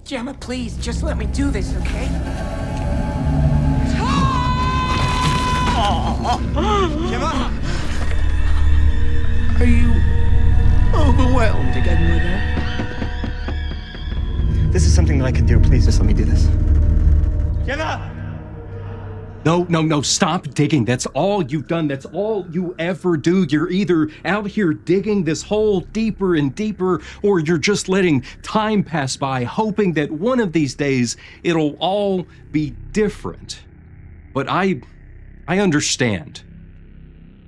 Gemma, please, just let me do this, okay? Gemma! Are you overwhelmed again, Mother? This is something that I can do. Please, just let me do this. Gemma! No, stop digging. That's all you've done. That's all you ever do. You're either out here digging this hole deeper and deeper, or you're just letting time pass by, hoping that one of these days it'll all be different. But I understand.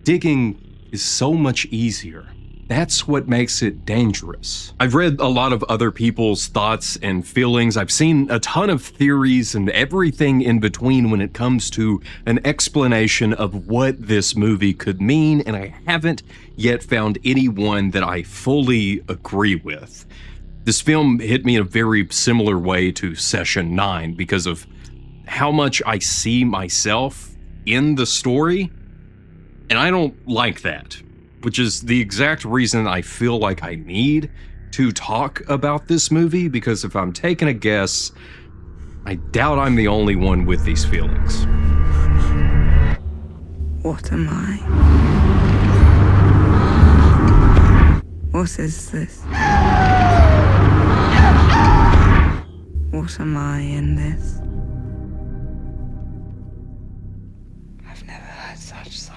Digging is so much easier. That's what makes it dangerous. I've read a lot of other people's thoughts and feelings. I've seen a ton of theories and everything in between when it comes to an explanation of what this movie could mean, and I haven't yet found anyone that I fully agree with. This film hit me in a very similar way to Session 9 because of how much I see myself in the story, and I don't like that. Which is the exact reason I feel like I need to talk about this movie, because if I'm taking a guess, I doubt I'm the only one with these feelings. What am I? What is this? What am I in this? I've never heard such silence.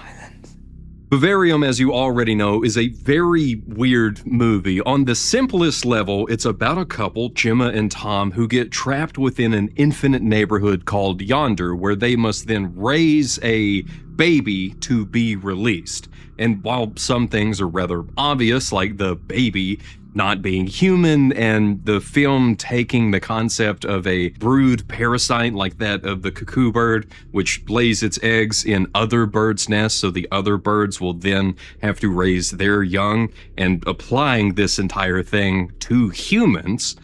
Vivarium, as you already know, is a very weird movie. On the simplest level, it's about a couple, Gemma and Tom, who get trapped within an infinite neighborhood called Yonder, where they must then raise a baby to be released. And while some things are rather obvious, like the baby not being human, and the film taking the concept of a brood parasite like that of the cuckoo bird, which lays its eggs in other birds' nests, so the other birds will then have to raise their young, and applying this entire thing to humans,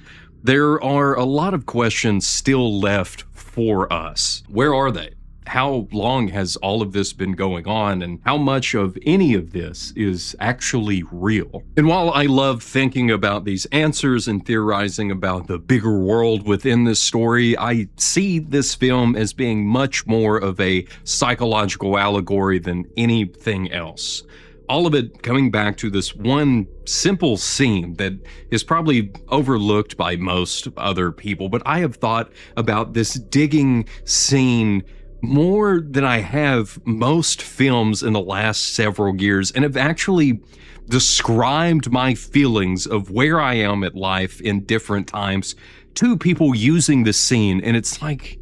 there are a lot of questions still left for us. Where are they? How long has all of this been going on, and how much of any of this is actually real? And while I love thinking about these answers and theorizing about the bigger world within this story, I see this film as being much more of a psychological allegory than anything else. All of it coming back to this one simple scene that is probably overlooked by most other people, but I have thought about this digging scene more than I have most films in the last several years, and have actually described my feelings of where I am at life in different times to people using the scene, and it's like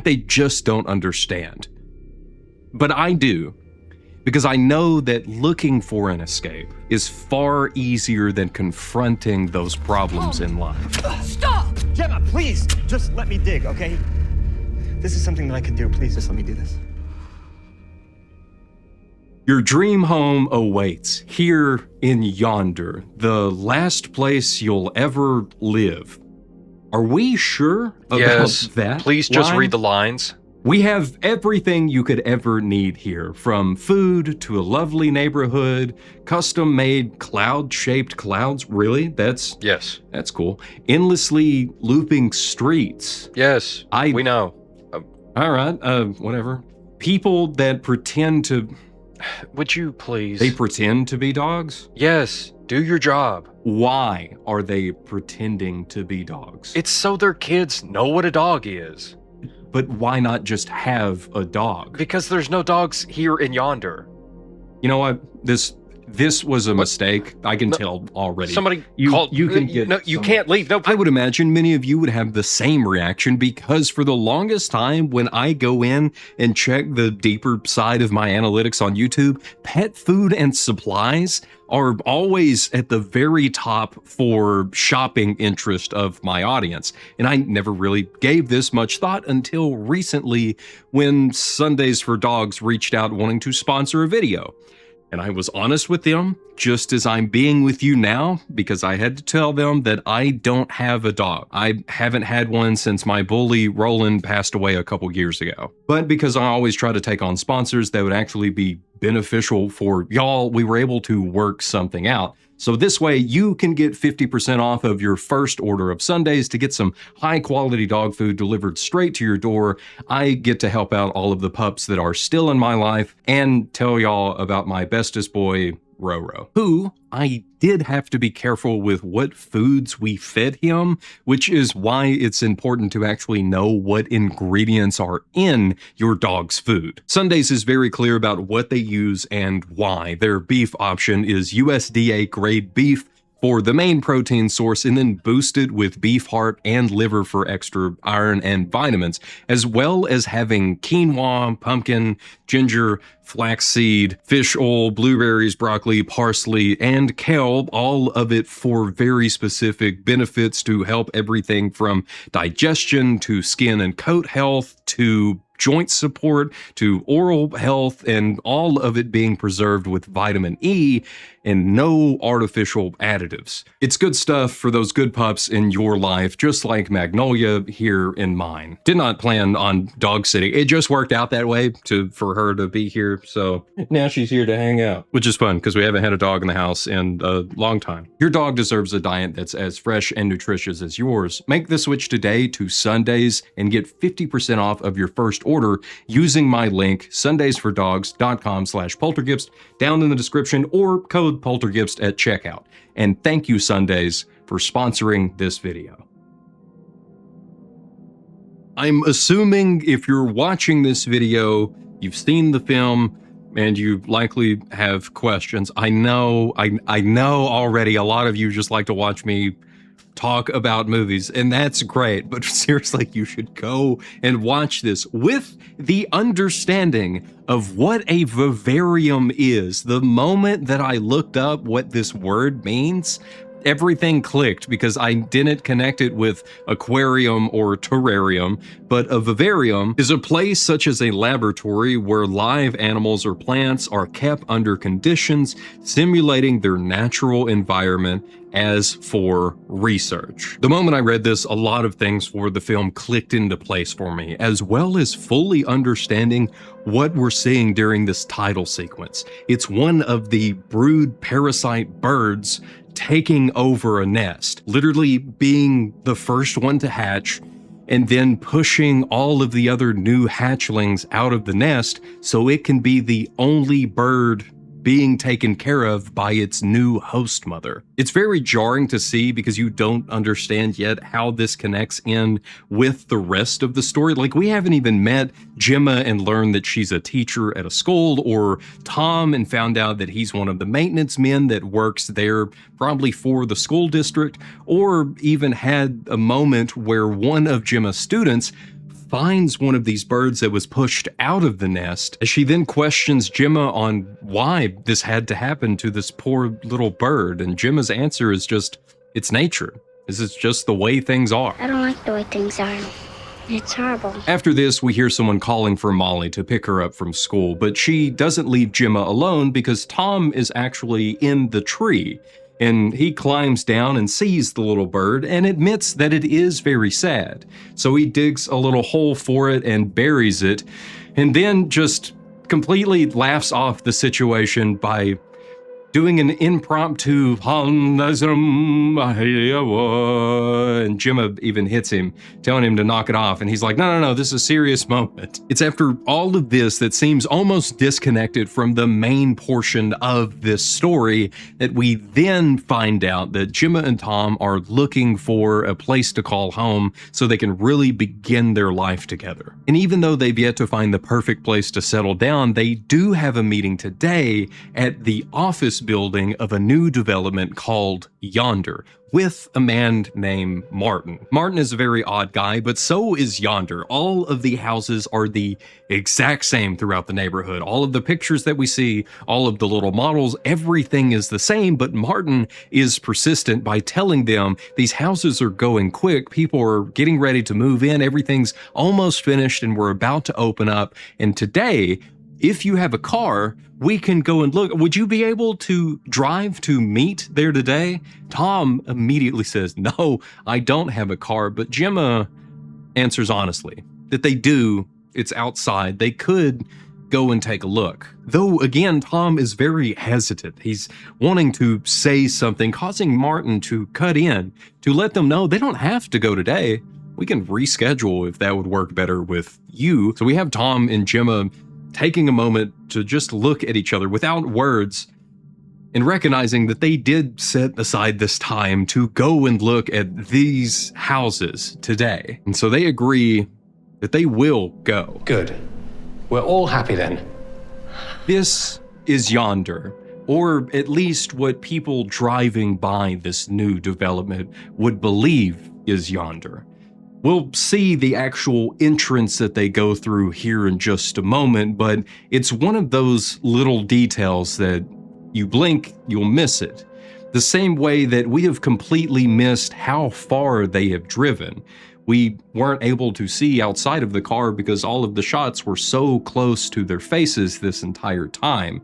they just don't understand. But I do, because I know that looking for an escape is far easier than confronting those problems in life. Stop! Gemma, please, just let me dig, okay? This is something that I can do. Please, just let me do this. Your dream home awaits here in Yonder, the last place you'll ever live. Are we sure about that? Please just line? read the lines. We have everything you could ever need here, from food to a lovely neighborhood, custom-made cloud-shaped clouds. Really? That's cool. Endlessly looping streets. Yes, we know. All right, whatever. People that pretend to... Would you please? They pretend to be dogs? Yes, do your job. Why are they pretending to be dogs? It's so their kids know what a dog is. But why not just have a dog? Because there's no dogs here in Yonder. You know what? This was a mistake. I can tell already. Somebody called. You can get. No, you can't leave. No. I would imagine many of you would have the same reaction, because for the longest time, when I go in and check the deeper side of my analytics on YouTube, pet food and supplies are always at the very top for shopping interest of my audience. And I never really gave this much thought until recently, when Sundays for Dogs reached out wanting to sponsor a video. And I was honest with them, just as I'm being with you now, because I had to tell them that I don't have a dog. I haven't had one since my bully Roland passed away a couple years ago. But because I always try to take on sponsors that would actually be beneficial for y'all. We were able to work something out. So this way you can get 50% off of your first order of Sundays to get some high quality dog food delivered straight to your door. I get to help out all of the pups that are still in my life and tell y'all about my bestest boy, Roro, who I did have to be careful with what foods we fed him, which is why it's important to actually know what ingredients are in your dog's food. Sundays is very clear about what they use and why. Their beef option is USDA grade beef for the main protein source, and then boosted with beef heart and liver for extra iron and vitamins, as well as having quinoa, pumpkin, ginger, flaxseed, fish oil, blueberries, broccoli, parsley, and kale, all of it for very specific benefits to help everything from digestion to skin and coat health to joint support to oral health, and all of it being preserved with vitamin E and no artificial additives. It's good stuff for those good pups in your life, just like Magnolia here in mine. Did not plan on dog sitting. It just worked out that way for her to be here. So now she's here to hang out, which is fun because we haven't had a dog in the house in a long time. Your dog deserves a diet that's as fresh and nutritious as yours. Make the switch today to Sundays and get 50% off of your first order using my link, sundaysfordogs.com/poltergeist, down in the description, or code poltergeist at checkout. And thank you, Sundays, for sponsoring this video. I'm assuming if you're watching this video, you've seen the film and you likely have questions. I know already a lot of you just like to watch me talk about movies, and that's great, but seriously, you should go and watch this with the understanding of what a vivarium is. The moment that I looked up what this word means, everything clicked because I didn't connect it with aquarium or terrarium, but a vivarium is a place such as a laboratory where live animals or plants are kept under conditions simulating their natural environment as for research. The moment I read this, a lot of things for the film clicked into place for me, as well as fully understanding what we're seeing during this title sequence. It's one of the brood parasite birds taking over a nest, literally being the first one to hatch, and then pushing all of the other new hatchlings out of the nest so it can be the only bird being taken care of by its new host mother. It's very jarring to see because you don't understand yet how this connects in with the rest of the story. Like, we haven't even met Gemma and learned that she's a teacher at a school, or Tom and found out that he's one of the maintenance men that works there probably for the school district, or even had a moment where one of Gemma's students finds one of these birds that was pushed out of the nest, as she then questions Gemma on why this had to happen to this poor little bird. And Gemma's answer is just, it's nature. This is just the way things are. I don't like the way things are. It's horrible. After this, we hear someone calling for Molly to pick her up from school, but she doesn't leave Gemma alone because Tom is actually in the tree. And he climbs down and sees the little bird and admits that it is very sad. So he digs a little hole for it and buries it, and then just completely laughs off the situation by doing an impromptu and Gemma even hits him, telling him to knock it off, and he's like, no, this is a serious moment. It's after all of this that seems almost disconnected from the main portion of this story that we then find out that Gemma and Tom are looking for a place to call home so they can really begin their life together. And even though they've yet to find the perfect place to settle down, they do have a meeting today at the office building of a new development called Yonder, with a man named Martin. Martin is a very odd guy, but so is Yonder. All of the houses are the exact same throughout the neighborhood. All of the pictures that we see, all of the little models, everything is the same, but Martin is persistent by telling them these houses are going quick, people are getting ready to move in, everything's almost finished, and we're about to open up. And today, if you have a car, we can go and look. Would you be able to drive to meet there today? Tom immediately says, no, I don't have a car, but Gemma answers honestly that they do. It's outside. They could go and take a look. Though, again, Tom is very hesitant. He's wanting to say something, causing Martin to cut in to let them know they don't have to go today. We can reschedule if that would work better with you. So we have Tom and Gemma taking a moment to just look at each other without words and recognizing that they did set aside this time to go and look at these houses today. And so they agree that they will go. Good. We're all happy then. This is Yonder, or at least what people driving by this new development would believe is Yonder. We'll see the actual entrance that they go through here in just a moment, but it's one of those little details that you blink, you'll miss it. The same way that we have completely missed how far they have driven. We weren't able to see outside of the car because all of the shots were so close to their faces this entire time.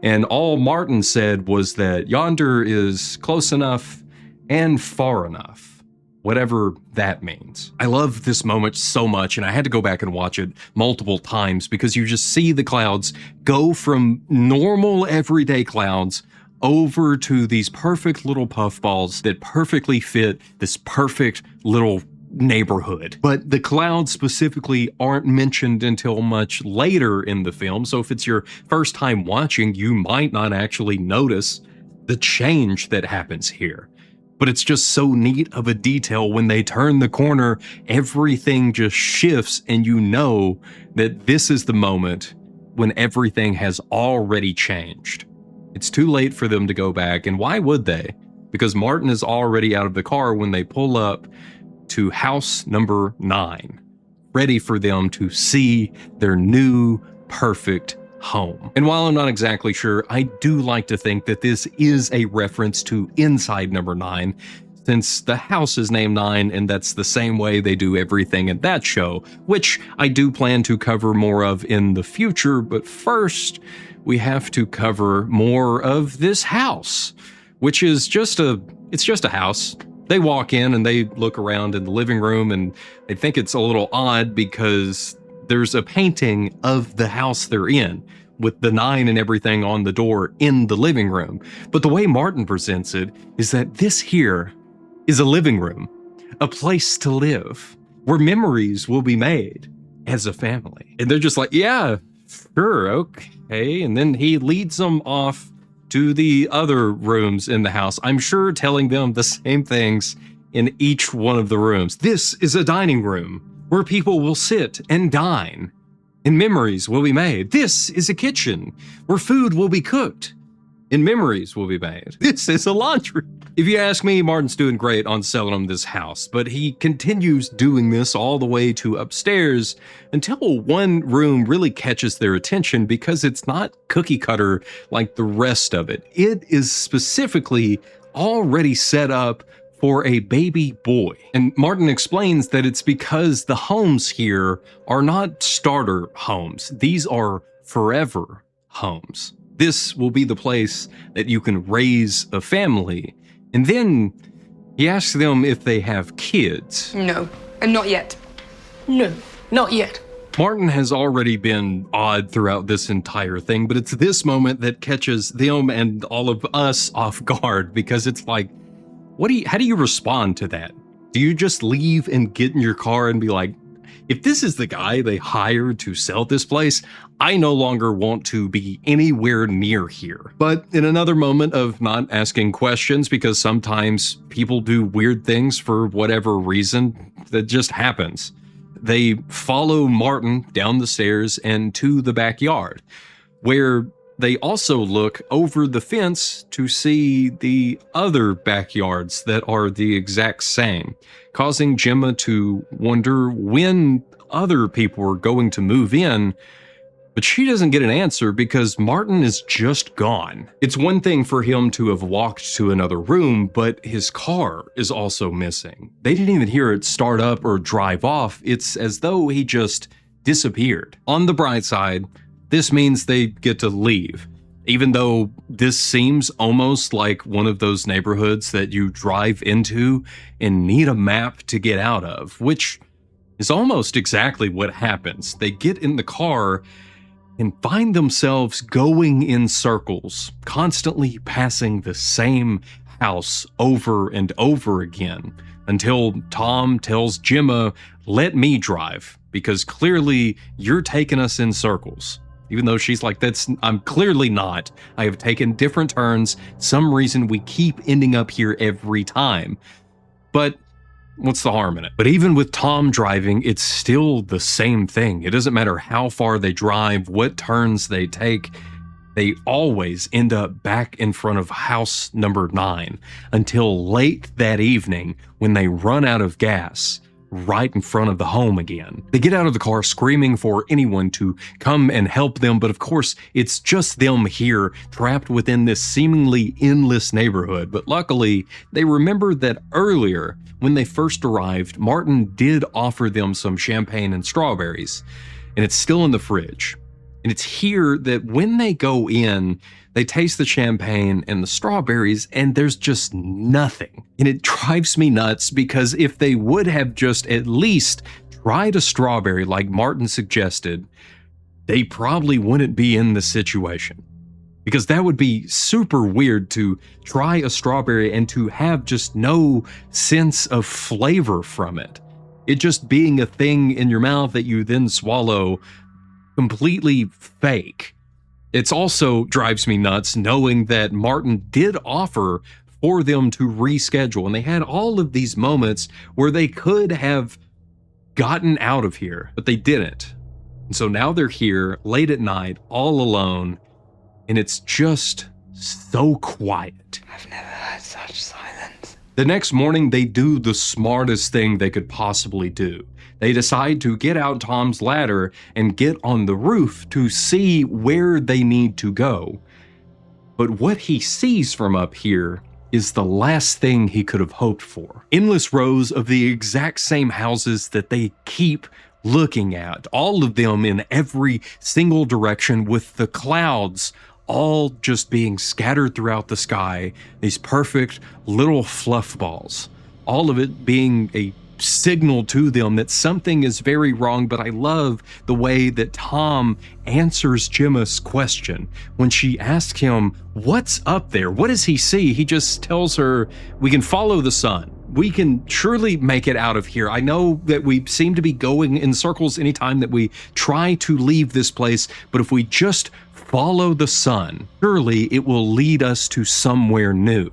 And all Martin said was that Yonder is close enough and far enough, whatever that means. I love this moment so much, and I had to go back and watch it multiple times because you just see the clouds go from normal everyday clouds over to these perfect little puffballs that perfectly fit this perfect little neighborhood. But the clouds specifically aren't mentioned until much later in the film, so if it's your first time watching, you might not actually notice the change that happens here. But it's just so neat of a detail. When they turn the corner, everything just shifts, and you know that this is the moment when everything has already changed. It's too late for them to go back, and why would they? Because Martin is already out of the car when they pull up to house number 9, ready for them to see their new perfect home. And while I'm not exactly sure, I do like to think that this is a reference to Inside Number 9, since the house is named 9, and that's the same way they do everything in that show, which I do plan to cover more of in the future. But first, we have to cover more of this house, which is just a house. They walk in and they look around in the living room, and they think it's a little odd because there's a painting of the house they're in with the 9 and everything on the door in the living room. But the way Martin presents it is that this here is a living room, a place to live, where memories will be made as a family. And they're just like, yeah, sure, okay. And then he leads them off to the other rooms in the house, I'm sure telling them the same things in each one of the rooms. This is a dining room where people will sit and dine, and memories will be made. This is a kitchen where food will be cooked, and memories will be made. This is a laundry. If you ask me, Martin's doing great on selling them this house, but he continues doing this all the way to upstairs until one room really catches their attention because it's not cookie cutter like the rest of it. It is specifically already set up for a baby boy. And Martin explains that it's because the homes here are not starter homes. These are forever homes. This will be the place that you can raise a family. And then he asks them if they have kids. No, and not yet. No, not yet. Martin has already been odd throughout this entire thing, but it's this moment that catches them and all of us off guard, because it's like, how do you respond to that? Do you just leave and get in your car and be like, if this is the guy they hired to sell this place, I no longer want to be anywhere near here. But in another moment of not asking questions, because sometimes people do weird things for whatever reason, that just happens, they follow Martin down the stairs and to the backyard, where they also look over the fence to see the other backyards that are the exact same, causing Gemma to wonder when other people are going to move in, but she doesn't get an answer because Martin is just gone. It's one thing for him to have walked to another room, but his car is also missing. They didn't even hear it start up or drive off. It's as though he just disappeared. On the bright side, this means they get to leave, even though this seems almost like one of those neighborhoods that you drive into and need a map to get out of, which is almost exactly what happens. They get in the car and find themselves going in circles, constantly passing the same house over and over again, until Tom tells Gemma, "Let me drive, because clearly you're taking us in circles." Even though she's like, I'm clearly not. I have taken different turns. Some reason we keep ending up here every time. But what's the harm in it? But even with Tom driving, it's still the same thing. It doesn't matter how far they drive, what turns they take. They always end up back in front of house number 9 until late that evening when they run out of gas right in front of the home again. They get out of the car screaming for anyone to come and help them, but of course it's just them here trapped within this seemingly endless neighborhood. But luckily they remember that earlier when they first arrived, Martin did offer them some champagne and strawberries, and it's still in the fridge. And it's here that when they go in, they taste the champagne and the strawberries, and there's just nothing. And it drives me nuts, because if they would have just at least tried a strawberry like Martin suggested, they probably wouldn't be in this situation. Because that would be super weird to try a strawberry and to have just no sense of flavor from it. It just being a thing in your mouth that you then swallow, completely fake. It's also drives me nuts knowing that Martin did offer for them to reschedule, and they had all of these moments where they could have gotten out of here, but they didn't. And so now they're here late at night, all alone, and it's just so quiet. I've never heard such silence. The next morning, they do the smartest thing they could possibly do. They decide to get out Tom's ladder and get on the roof to see where they need to go. But what he sees from up here is the last thing he could have hoped for. Endless rows of the exact same houses that they keep looking at, all of them in every single direction, with the clouds all just being scattered throughout the sky, these perfect little fluff balls, all of it being a signal to them that something is very wrong. But I love the way that Tom answers Gemma's question. When she asks him, what's up there? What does he see? He just tells her, we can follow the sun. We can surely make it out of here. I know that we seem to be going in circles anytime that we try to leave this place, but if we just follow the sun, surely it will lead us to somewhere new.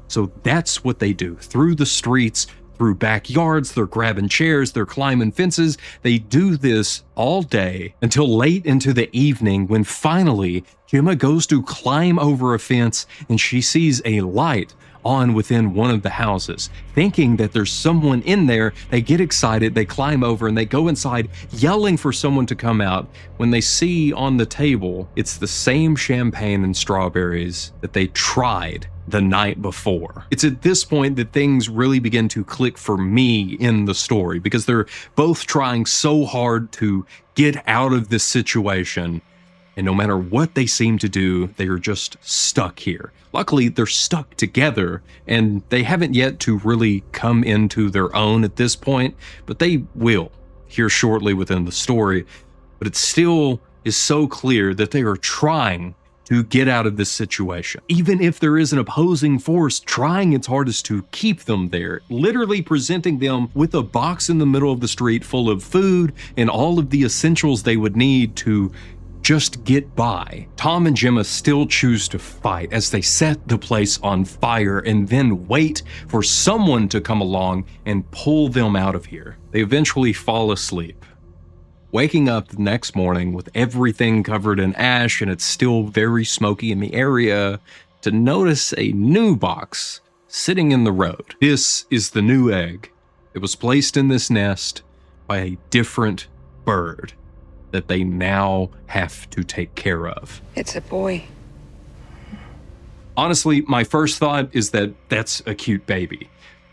So that's what they do. Through the streets, through backyards, they're grabbing chairs, they're climbing fences. They do this all day until late into the evening, when finally Gemma goes to climb over a fence and she sees a light on within one of the houses. Thinking that there's someone in there, they get excited, they climb over and they go inside yelling for someone to come out. When they see on the table, it's the same champagne and strawberries that they tried the night before. It's at this point that things really begin to click for me in the story, because they're both trying so hard to get out of this situation. And no matter what they seem to do, they are just stuck here. Luckily, they're stuck together, and they haven't yet to really come into their own at this point, but they will here shortly within the story. But it still is so clear that they are trying to get out of this situation. Even if there is an opposing force trying its hardest to keep them there, literally presenting them with a box in the middle of the street full of food and all of the essentials they would need to just get by. Tom and Gemma still choose to fight as they set the place on fire and then wait for someone to come along and pull them out of here. They eventually fall asleep, waking up the next morning with everything covered in ash and it's still very smoky in the area, to notice a new box sitting in the road. This is the new egg. It was placed in this nest by a different bird that they now have to take care of. It's a boy. Honestly, my first thought is that that's a cute baby.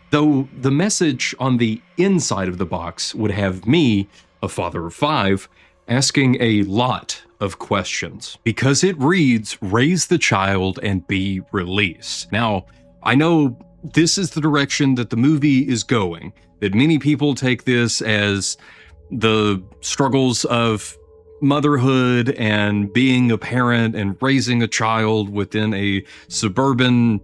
Though the message on the inside of the box would have me, a father of 5, asking a lot of questions, because it reads, raise the child and be released. Now, I know this is the direction that the movie is going, that many people take this as the struggles of motherhood and being a parent and raising a child within a suburban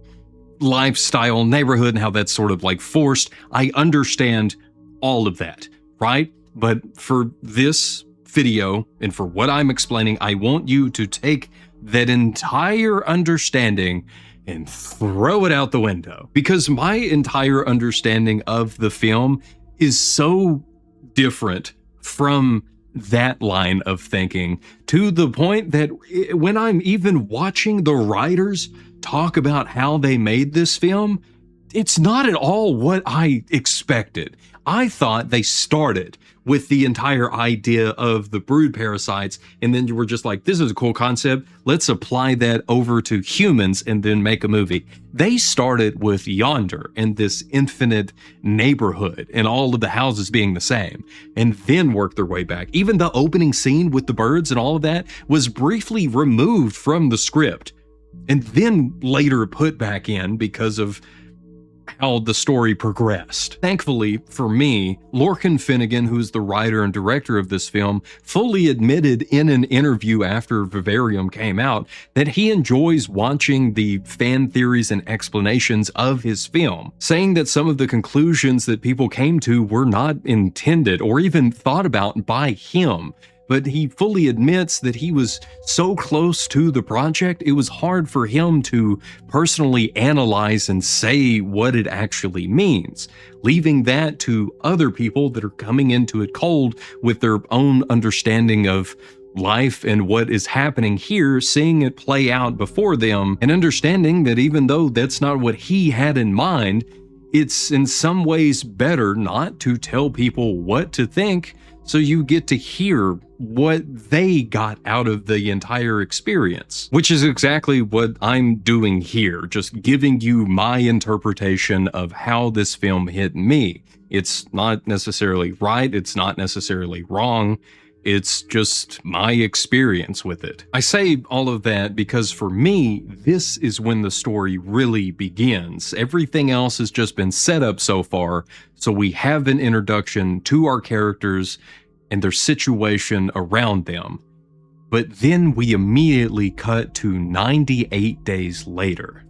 lifestyle neighborhood and how that's sort of like forced. I understand all of that, right? But for this video and for what I'm explaining, I want you to take that entire understanding and throw it out the window, because my entire understanding of the film is so different from that line of thinking, to the point that when I'm even watching the writers talk about how they made this film, it's not at all what I expected. I thought they started with the entire idea of the brood parasites, and then you were just like, this is a cool concept, let's apply that over to humans and then make a movie. They started with Yonder and this infinite neighborhood and all of the houses being the same, and then worked their way back. Even the opening scene with the birds and all of that was briefly removed from the script and then later put back in because of how the story progressed. Thankfully for me, Lorcan Finnegan, who's the writer and director of this film, fully admitted in an interview after Vivarium came out that he enjoys watching the fan theories and explanations of his film, saying that some of the conclusions that people came to were not intended or even thought about by him. But he fully admits that he was so close to the project, it was hard for him to personally analyze and say what it actually means, leaving that to other people that are coming into it cold with their own understanding of life and what is happening here, seeing it play out before them, and understanding that even though that's not what he had in mind, it's in some ways better not to tell people what to think, so you get to hear what they got out of the entire experience, which is exactly what I'm doing here, just giving you my interpretation of how this film hit me. It's not necessarily right, it's not necessarily wrong, it's just my experience with it. I say all of that because for me, this is when the story really begins. Everything else has just been set up so far, so we have an introduction to our characters and their situation around them. But then we immediately cut to 98 days later.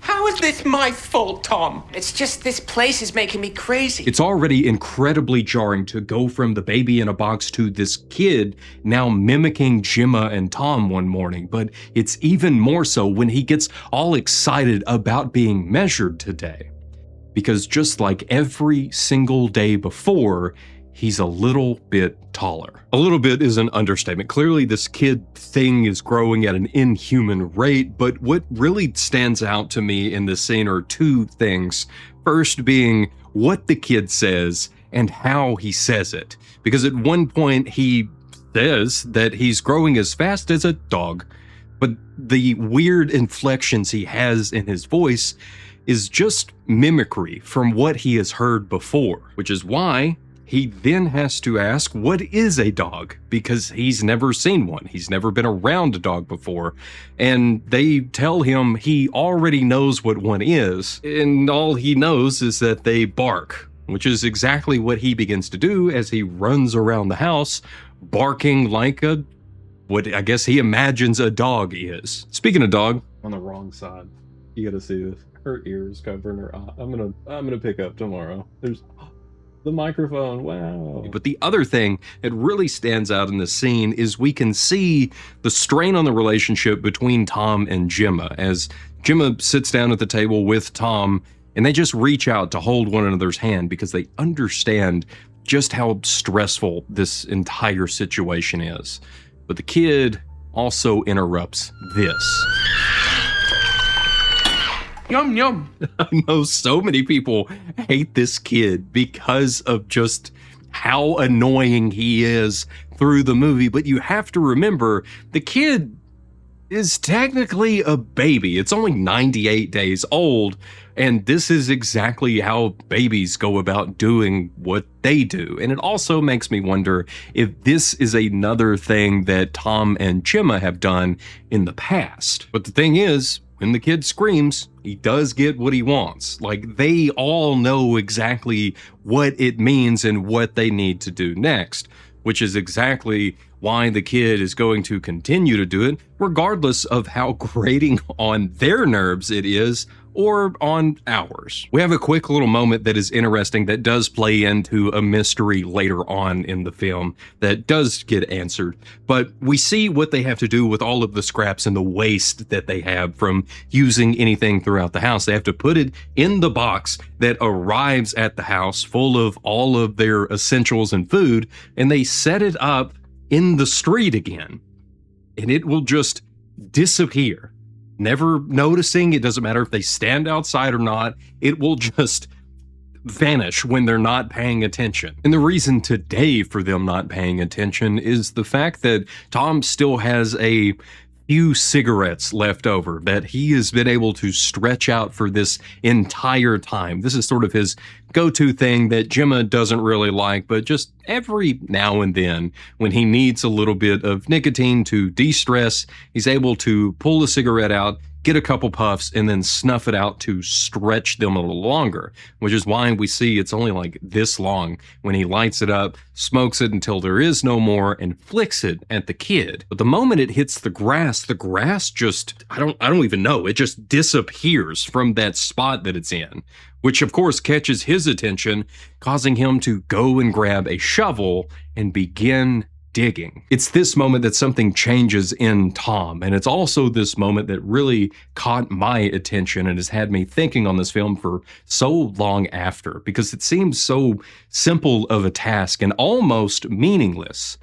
How is this my fault, Tom? It's just this place is making me crazy. It's already incredibly jarring to go from the baby in a box to this kid now mimicking Gemma and Tom one morning, but it's even more so when he gets all excited about being measured today. Because just like every single day before, he's a little bit taller. A little bit is an understatement. Clearly this kid thing is growing at an inhuman rate, but what really stands out to me in this scene are two things. First being what the kid says and how he says it. Because at one point he says that he's growing as fast as a dog, but the weird inflections he has in his voice is just mimicry from what he has heard before, which is why he then has to ask, what is a dog? Because he's never seen one. He's never been around a dog before. And they tell him he already knows what one is, and all he knows is that they bark, which is exactly what he begins to do as he runs around the house, barking like what I guess he imagines a dog is. Speaking of dog, on the wrong side, you gotta see this. Her ears covering her eye. I'm gonna pick up tomorrow. There's the microphone, wow. But the other thing that really stands out in this scene is we can see the strain on the relationship between Tom and Gemma as Gemma sits down at the table with Tom and they just reach out to hold one another's hand because they understand just how stressful this entire situation is. But the kid also interrupts this. Yum, yum. I know so many people hate this kid because of just how annoying he is through the movie, but you have to remember the kid is technically a baby. It's only 98 days old, and this is exactly how babies go about doing what they do. And it also makes me wonder if this is another thing that Tom and Gemma have done in the past. But the thing is, when the kid screams, he does get what he wants. Like, they all know exactly what it means and what they need to do next. which is exactly why the kid is going to continue to do it, regardless of how grating on their nerves it is or on ours. We have a quick little moment that is interesting that does play into a mystery later on in the film that does get answered, but we see what they have to do with all of the scraps and the waste that they have from using anything throughout the house. They have to put it in the box that arrives at the house full of all of their essentials and food, and they set it up in the street again, and it will just disappear. Never noticing, it doesn't matter if they stand outside or not, it will just vanish when they're not paying attention. And the reason today for them not paying attention is the fact that Tom still has a few cigarettes left over that he has been able to stretch out for this entire time. This is sort of his go-to thing that Gemma doesn't really like, but just every now and then when he needs a little bit of nicotine to de-stress, he's able to pull a cigarette out, get a couple puffs, and then snuff it out to stretch them a little longer, which is why we see it's only like this long when he lights it up, smokes it until there is no more, and flicks it at the kid. But the moment it hits the grass just, I don't even know, it just disappears from that spot that it's in, which of course catches his attention, causing him to go and grab a shovel and begin digging. It's this moment that something changes in Tom, and it's also this moment that really caught my attention and has had me thinking on this film for so long after, because it seems so simple of a task and almost meaningless,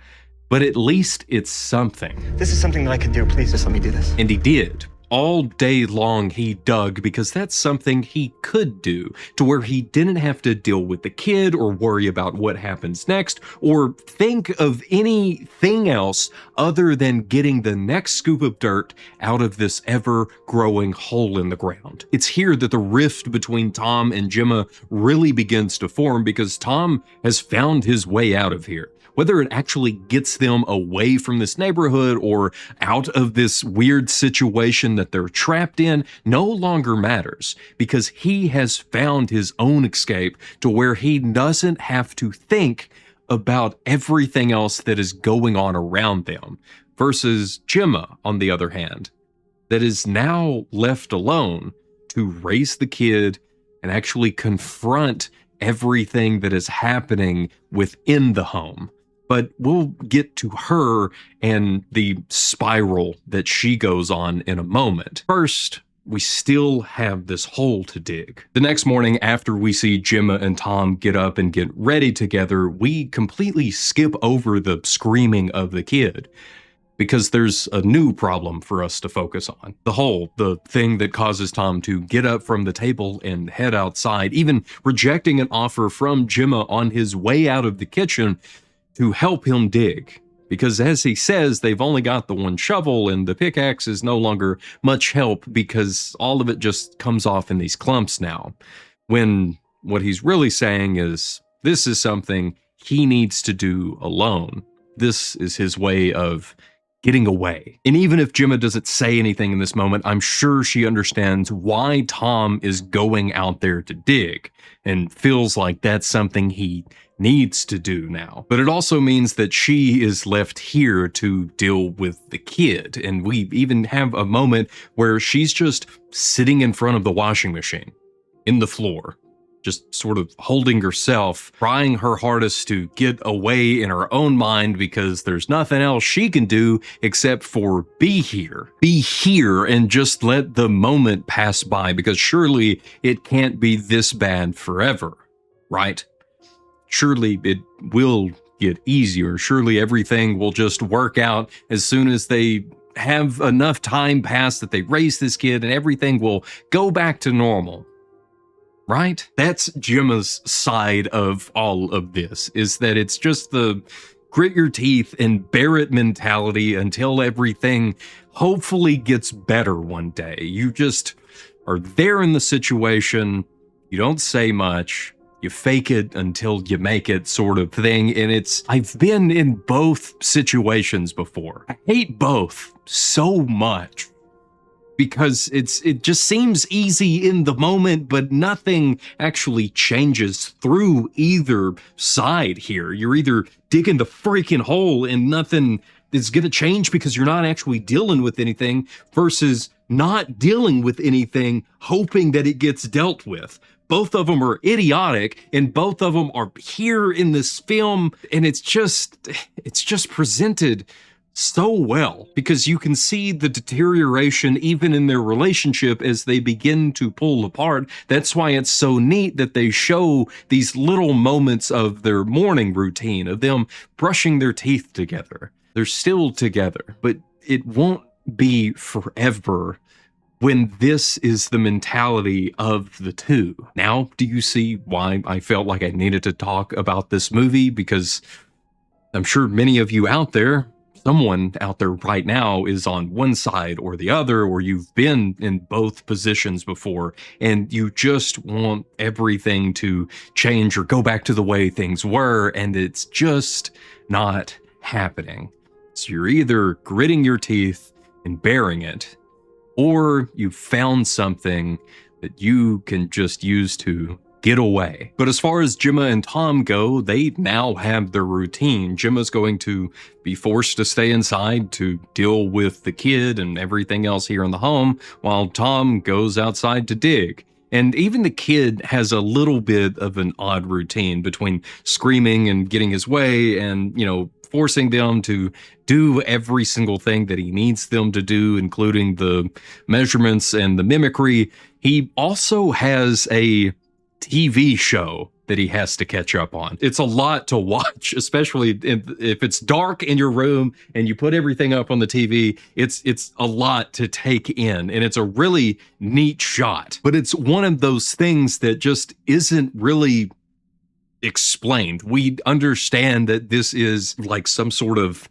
but at least it's something. This is something that I could do. Please just let me do this. And he did. All day long he dug because that's something he could do, to where he didn't have to deal with the kid or worry about what happens next or think of anything else other than getting the next scoop of dirt out of this ever-growing hole in the ground. It's here that the rift between Tom and Gemma really begins to form, because Tom has found his way out of here. Whether it actually gets them away from this neighborhood or out of this weird situation that they're trapped in no longer matters, because he has found his own escape to where he doesn't have to think about everything else that is going on around them, versus Gemma, on the other hand, that is now left alone to raise the kid and actually confront everything that is happening within the home. But we'll get to her and the spiral that she goes on in a moment. First, we still have this hole to dig. The next morning, after we see Gemma and Tom get up and get ready together, we completely skip over the screaming of the kid, because there's a new problem for us to focus on. The hole, the thing that causes Tom to get up from the table and head outside, even rejecting an offer from Gemma on his way out of the kitchen to help him dig, because as he says, they've only got the one shovel and the pickaxe is no longer much help because all of it just comes off in these clumps now. When what he's really saying is, this is something he needs to do alone. This is his way of getting away. And even if Gemma doesn't say anything in this moment, I'm sure she understands why Tom is going out there to dig and feels like that's something he needs to do now. But it also means that she is left here to deal with the kid. And we even have a moment where she's just sitting in front of the washing machine in the floor, just sort of holding herself, trying her hardest to get away in her own mind, because there's nothing else she can do except for be here and just let the moment pass by, because surely it can't be this bad forever, right? Surely it will get easier. Surely everything will just work out as soon as they have enough time pass that they raise this kid and everything will go back to normal. Right? That's Gemma's side of all of this, is that it's just the grit your teeth and bear it mentality until everything hopefully gets better one day. You just are there in the situation, you don't say much, you fake it until you make it sort of thing. And I've been in both situations before. I hate both so much. because it just seems easy in the moment, but nothing actually changes through either side here. You're either digging the freaking hole and nothing is going to change because you're not actually dealing with anything, versus not dealing with anything, hoping that it gets dealt with. Both of them are idiotic, and both of them are here in this film, and it's just presented so well, because you can see the deterioration even in their relationship as they begin to pull apart. That's why it's so neat that they show these little moments of their morning routine, of them brushing their teeth together. They're still together, but it won't be forever when this is the mentality of the two. Now, do you see why I felt like I needed to talk about this movie? Because I'm sure many of you out there, someone out there right now, is on one side or the other, or you've been in both positions before, and you just want everything to change or go back to the way things were, and it's just not happening. So you're either gritting your teeth and bearing it, or you've found something that you can just use to get away. But as far as Gemma and Tom go, they now have their routine. Gemma's going to be forced to stay inside to deal with the kid and everything else here in the home, while Tom goes outside to dig. And even the kid has a little bit of an odd routine between screaming and getting his way and, forcing them to do every single thing that he needs them to do, including the measurements and the mimicry. He also has a TV show that he has to catch up on. It's a lot to watch, especially if it's dark in your room and you put everything up on the TV. It's a lot to take in, and it's a really neat shot. But it's one of those things that just isn't really explained. We understand that this is like some sort of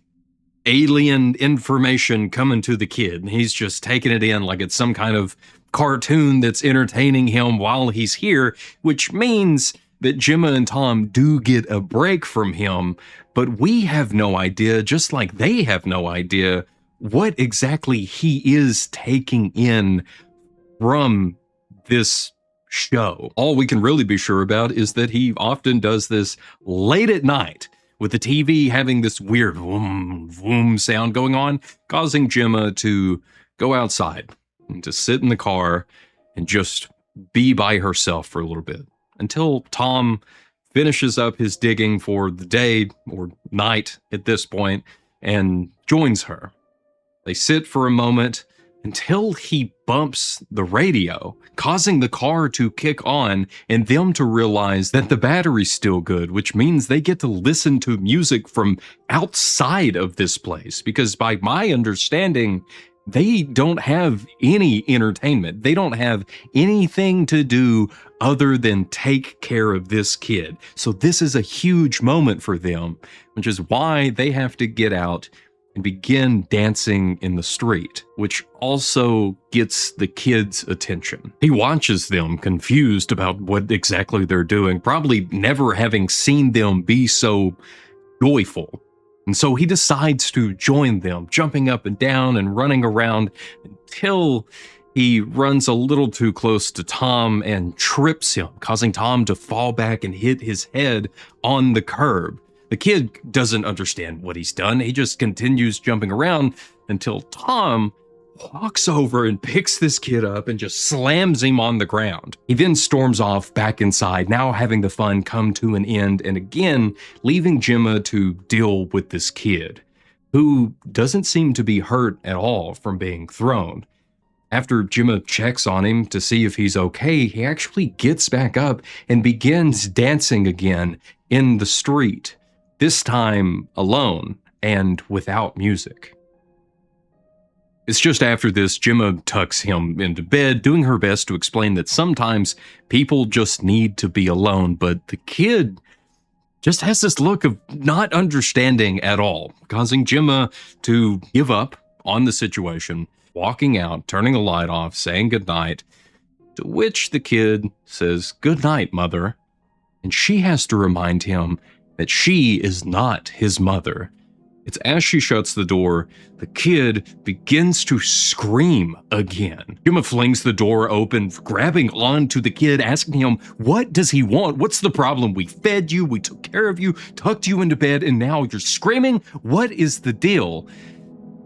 alien information coming to the kid, and he's just taking it in like it's some kind of cartoon that's entertaining him while he's here, which means that Gemma and Tom do get a break from him, but we have no idea, just like they have no idea, what exactly he is taking in from this show. All we can really be sure about is that he often does this late at night, with the TV having this weird vroom, vroom sound going on, causing Gemma to go outside and to sit in the car and just be by herself for a little bit, until Tom finishes up his digging for the day, or night at this point, and joins her. They sit for a moment until he bumps the radio, causing the car to kick on and them to realize that the battery's still good, which means they get to listen to music from outside of this place, because by my understanding, they don't have any entertainment. They don't have anything to do other than take care of this kid. So this is a huge moment for them, which is why they have to get out and begin dancing in the street, which also gets the kid's attention. He watches them, confused about what exactly they're doing, probably never having seen them be so joyful. And so he decides to join them, jumping up and down and running around until he runs a little too close to Tom and trips him, causing Tom to fall back and hit his head on the curb. The kid doesn't understand what he's done. He just continues jumping around until Tom walks over and picks this kid up and just slams him on the ground. He then storms off back inside, now having the fun come to an end, and again, leaving Gemma to deal with this kid, who doesn't seem to be hurt at all from being thrown. After Gemma checks on him to see if he's okay, he actually gets back up and begins dancing again in the street, this time alone and without music. It's just after this, Gemma tucks him into bed, doing her best to explain that sometimes people just need to be alone, but the kid just has this look of not understanding at all, causing Gemma to give up on the situation, walking out, turning the light off, saying goodnight, to which the kid says, "Good night, mother," and she has to remind him that she is not his mother, It's as she shuts the door, the kid begins to scream again. Gemma flings the door open, grabbing onto the kid, asking him, what does he want? What's the problem? We fed you, we took care of you, tucked you into bed, and now you're screaming? What is the deal?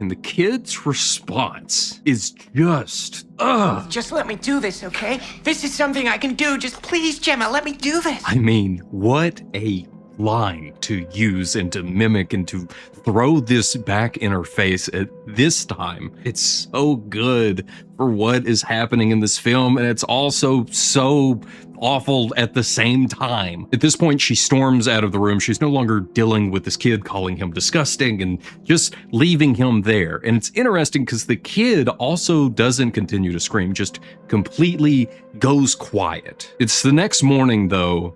And the kid's response is just, ugh. Just let me do this, okay? This is something I can do. Just please, Gemma, let me do this. I mean, what a line to use and to mimic and to throw this back in her face at this time. It's so good for what is happening in this film, and it's also so awful at the same time. At this point, she storms out of the room. She's no longer dealing with this kid, calling him disgusting and just leaving him there. And it's interesting because the kid also doesn't continue to scream, just completely goes quiet. It's the next morning, though,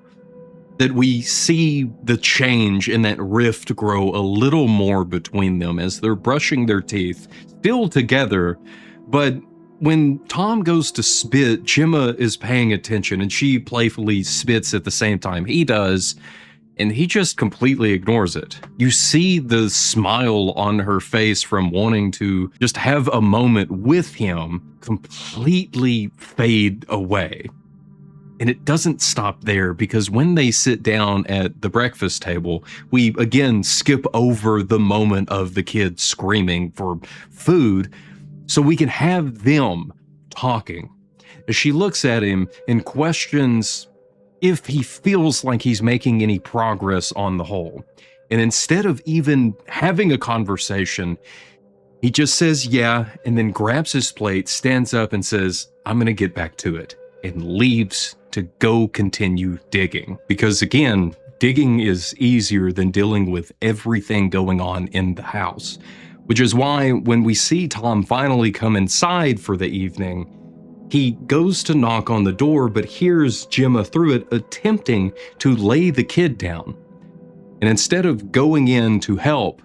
that we see the change and that rift grow a little more between them as they're brushing their teeth, still together. But when Tom goes to spit, Gemma is paying attention and she playfully spits at the same time he does, and he just completely ignores it. You see the smile on her face from wanting to just have a moment with him completely fade away. And it doesn't stop there, because when they sit down at the breakfast table, we again skip over the moment of the kid screaming for food so we can have them talking. As she looks at him and questions if he feels like he's making any progress on the whole. And instead of even having a conversation, he just says, yeah, and then grabs his plate, stands up and says, I'm going to get back to it, and leaves to go continue digging. Because again, digging is easier than dealing with everything going on in the house. Which is why when we see Tom finally come inside for the evening, he goes to knock on the door, but hears Gemma through it attempting to lay the kid down. And instead of going in to help,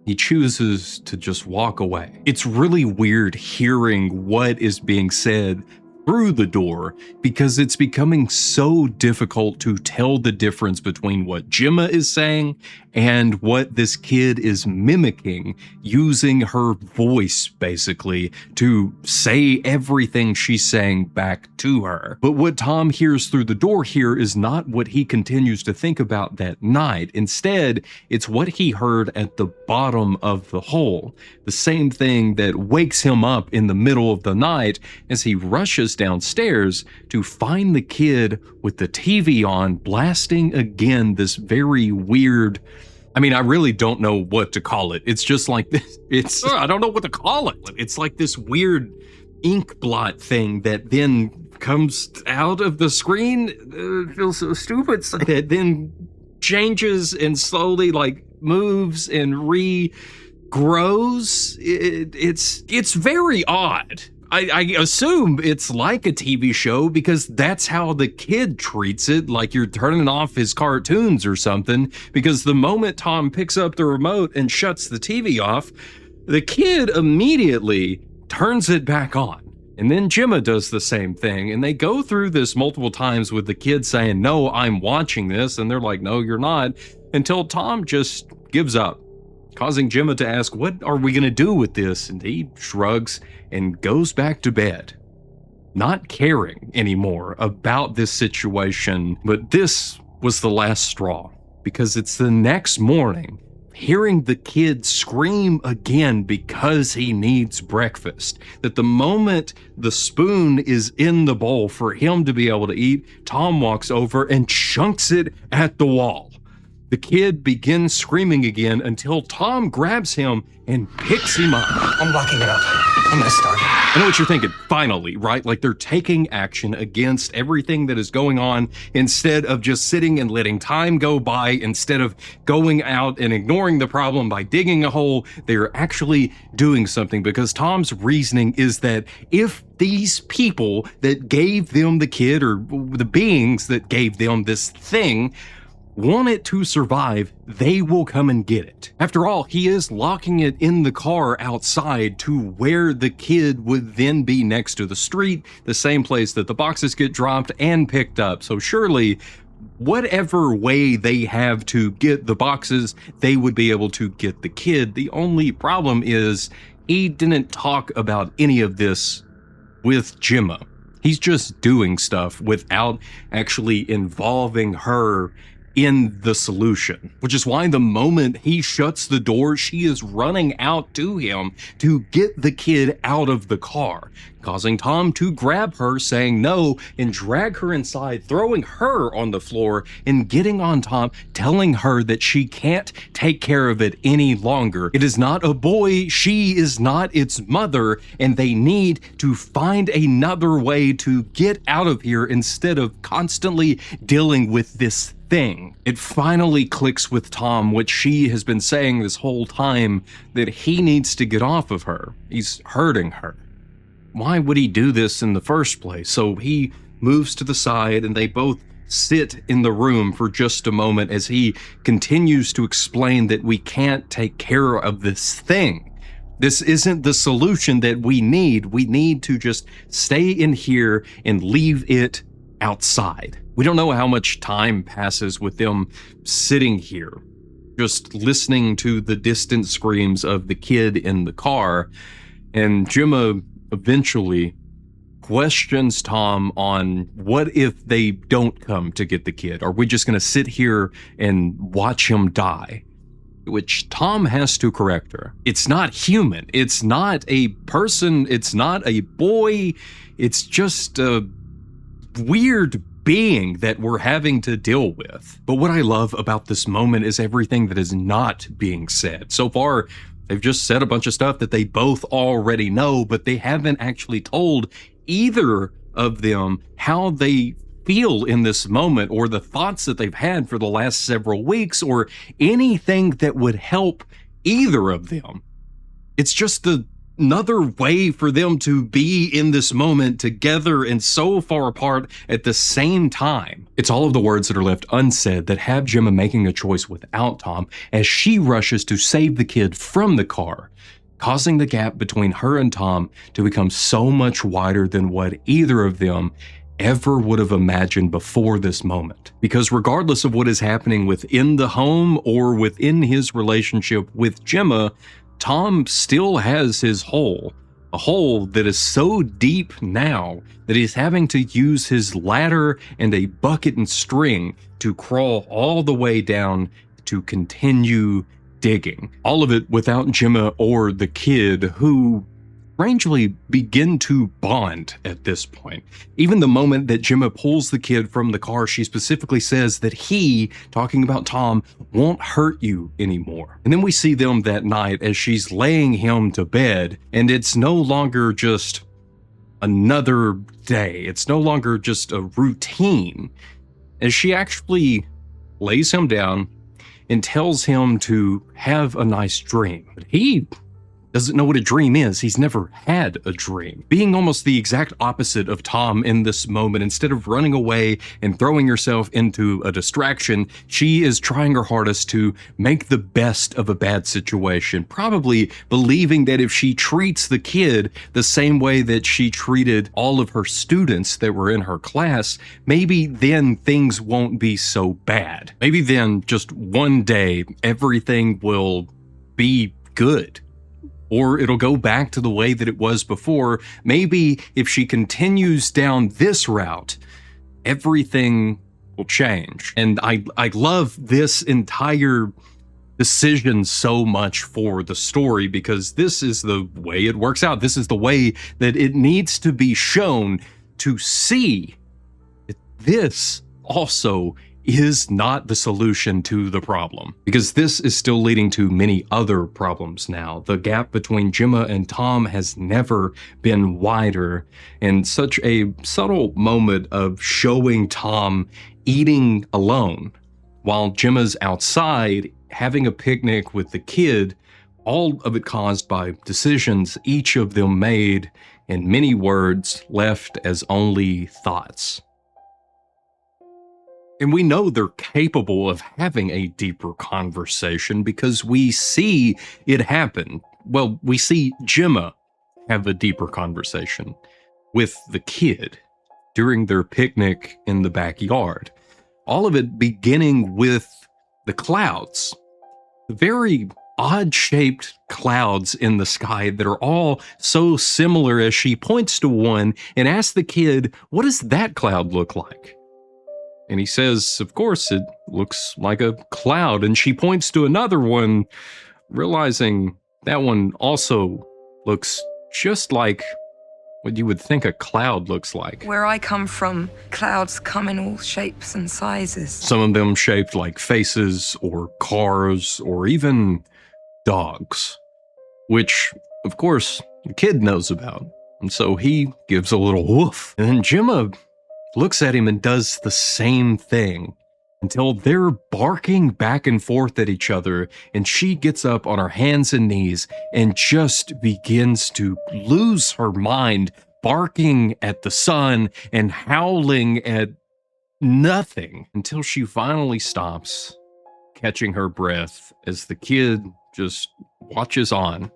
he chooses to just walk away. It's really weird hearing what is being said through the door, because it's becoming so difficult to tell the difference between what Gemma is saying and what this kid is mimicking, using her voice basically to say everything she's saying back to her. But what Tom hears through the door here is not what he continues to think about that night. Instead, it's what he heard at the bottom of the hole, the same thing that wakes him up in the middle of the night as he rushes downstairs to find the kid with the TV on, blasting again this very weird, I mean, I really don't know what to call it. It's just like this, I don't know what to call it. It's like this weird ink blot thing that then comes out of the screen. It feels so stupid. That then changes and slowly like moves and regrows. It's very odd. I assume it's like a TV show because that's how the kid treats it, like you're turning off his cartoons or something, because the moment Tom picks up the remote and shuts the TV off, the kid immediately turns it back on. And then Gemma does the same thing, and they go through this multiple times with the kid saying, no, I'm watching this, and they're like, no, you're not, until Tom just gives up, causing Gemma to ask, what are we gonna do with this? And he shrugs and goes back to bed, not caring anymore about this situation. But this was the last straw, because it's the next morning, hearing the kid scream again because he needs breakfast, that the moment the spoon is in the bowl for him to be able to eat, Tom walks over and chunks it at the wall. The kid begins screaming again until Tom grabs him and picks him up. I'm locking it up. I'm gonna start it. I know what you're thinking, finally, right? Like they're taking action against everything that is going on instead of just sitting and letting time go by. Instead of going out and ignoring the problem by digging a hole, they're actually doing something, because Tom's reasoning is that if these people that gave them the kid, or the beings that gave them this thing, want it to survive, they will come and get it. After all, he is locking it in the car outside to where the kid would then be next to the street, the same place that the boxes get dropped and picked up. So surely whatever way they have to get the boxes, they would be able to get the kid. The only problem is he didn't talk about any of this with Gemma. He's just doing stuff without actually involving her in the solution, which is why the moment he shuts the door, she is running out to him to get the kid out of the car, causing Tom to grab her, saying no, and drag her inside, throwing her on the floor and getting on Tom, telling her that she can't take care of it any longer. It is not a boy, she is not its mother, and they need to find another way to get out of here instead of constantly dealing with this thing. It finally clicks with Tom, what she has been saying this whole time, that he needs to get off of her. He's hurting her. Why would he do this in the first place? So he moves to the side and they both sit in the room for just a moment as he continues to explain that we can't take care of this thing. This isn't the solution that we need. We need to just stay in here and leave it outside. We don't know how much time passes with them sitting here, just listening to the distant screams of the kid in the car, and Gemma eventually questions Tom on what if they don't come to get the kid? Are we just going to sit here and watch him die? Which Tom has to correct her. It's not human. It's not a person. It's not a boy. It's just a weird being that we're having to deal with. But what I love about this moment is everything that is not being said. So far, they've just said a bunch of stuff that they both already know, but they haven't actually told either of them how they feel in this moment or the thoughts that they've had for the last several weeks or anything that would help either of them. It's just another way for them to be in this moment together and so far apart at the same time. It's all of the words that are left unsaid that have Gemma making a choice without Tom as she rushes to save the kid from the car, causing the gap between her and Tom to become so much wider than what either of them ever would have imagined before this moment. Because regardless of what is happening within the home or within his relationship with Gemma, Tom still has his hole, a hole that is so deep now that he's having to use his ladder and a bucket and string to crawl all the way down to continue digging. All of it without Gemma or the kid, who strangely begin to bond at this point. Even the moment that Gemma pulls the kid from the car, she specifically says that he, talking about Tom, won't hurt you anymore. And then we see them that night as she's laying him to bed, and it's no longer just another day. It's no longer just a routine. As she actually lays him down and tells him to have a nice dream. But he doesn't know what a dream is. He's never had a dream. Being almost the exact opposite of Tom in this moment, instead of running away and throwing herself into a distraction, she is trying her hardest to make the best of a bad situation, probably believing that if she treats the kid the same way that she treated all of her students that were in her class, maybe then things won't be so bad. Maybe then just one day everything will be good. Or it'll go back to the way that it was before. Maybe if she continues down this route, everything will change. And I love this entire decision so much for the story, because this is the way it works out. This is the way that it needs to be shown, to see that this also is not the solution to the problem, because this is still leading to many other problems now. The gap between Gemma and Tom has never been wider, and such a subtle moment of showing Tom eating alone while Gemma's outside having a picnic with the kid, all of it caused by decisions each of them made, and many words left as only thoughts. And we know they're capable of having a deeper conversation because we see it happen. Well, we see Gemma have a deeper conversation with the kid during their picnic in the backyard. All of it beginning with the clouds. Very odd-shaped clouds in the sky that are all so similar as she points to one and asks the kid, what does that cloud look like? And he says, of course, it looks like a cloud. And she points to another one, realizing that one also looks just like what you would think a cloud looks like. Where I come from, clouds come in all shapes and sizes. Some of them shaped like faces or cars or even dogs, which, of course, the kid knows about. And so he gives a little woof. And then Gemma looks at him and does the same thing until they're barking back and forth at each other, and she gets up on her hands and knees and just begins to lose her mind, barking at the sun and howling at nothing until she finally stops, catching her breath as the kid just watches on,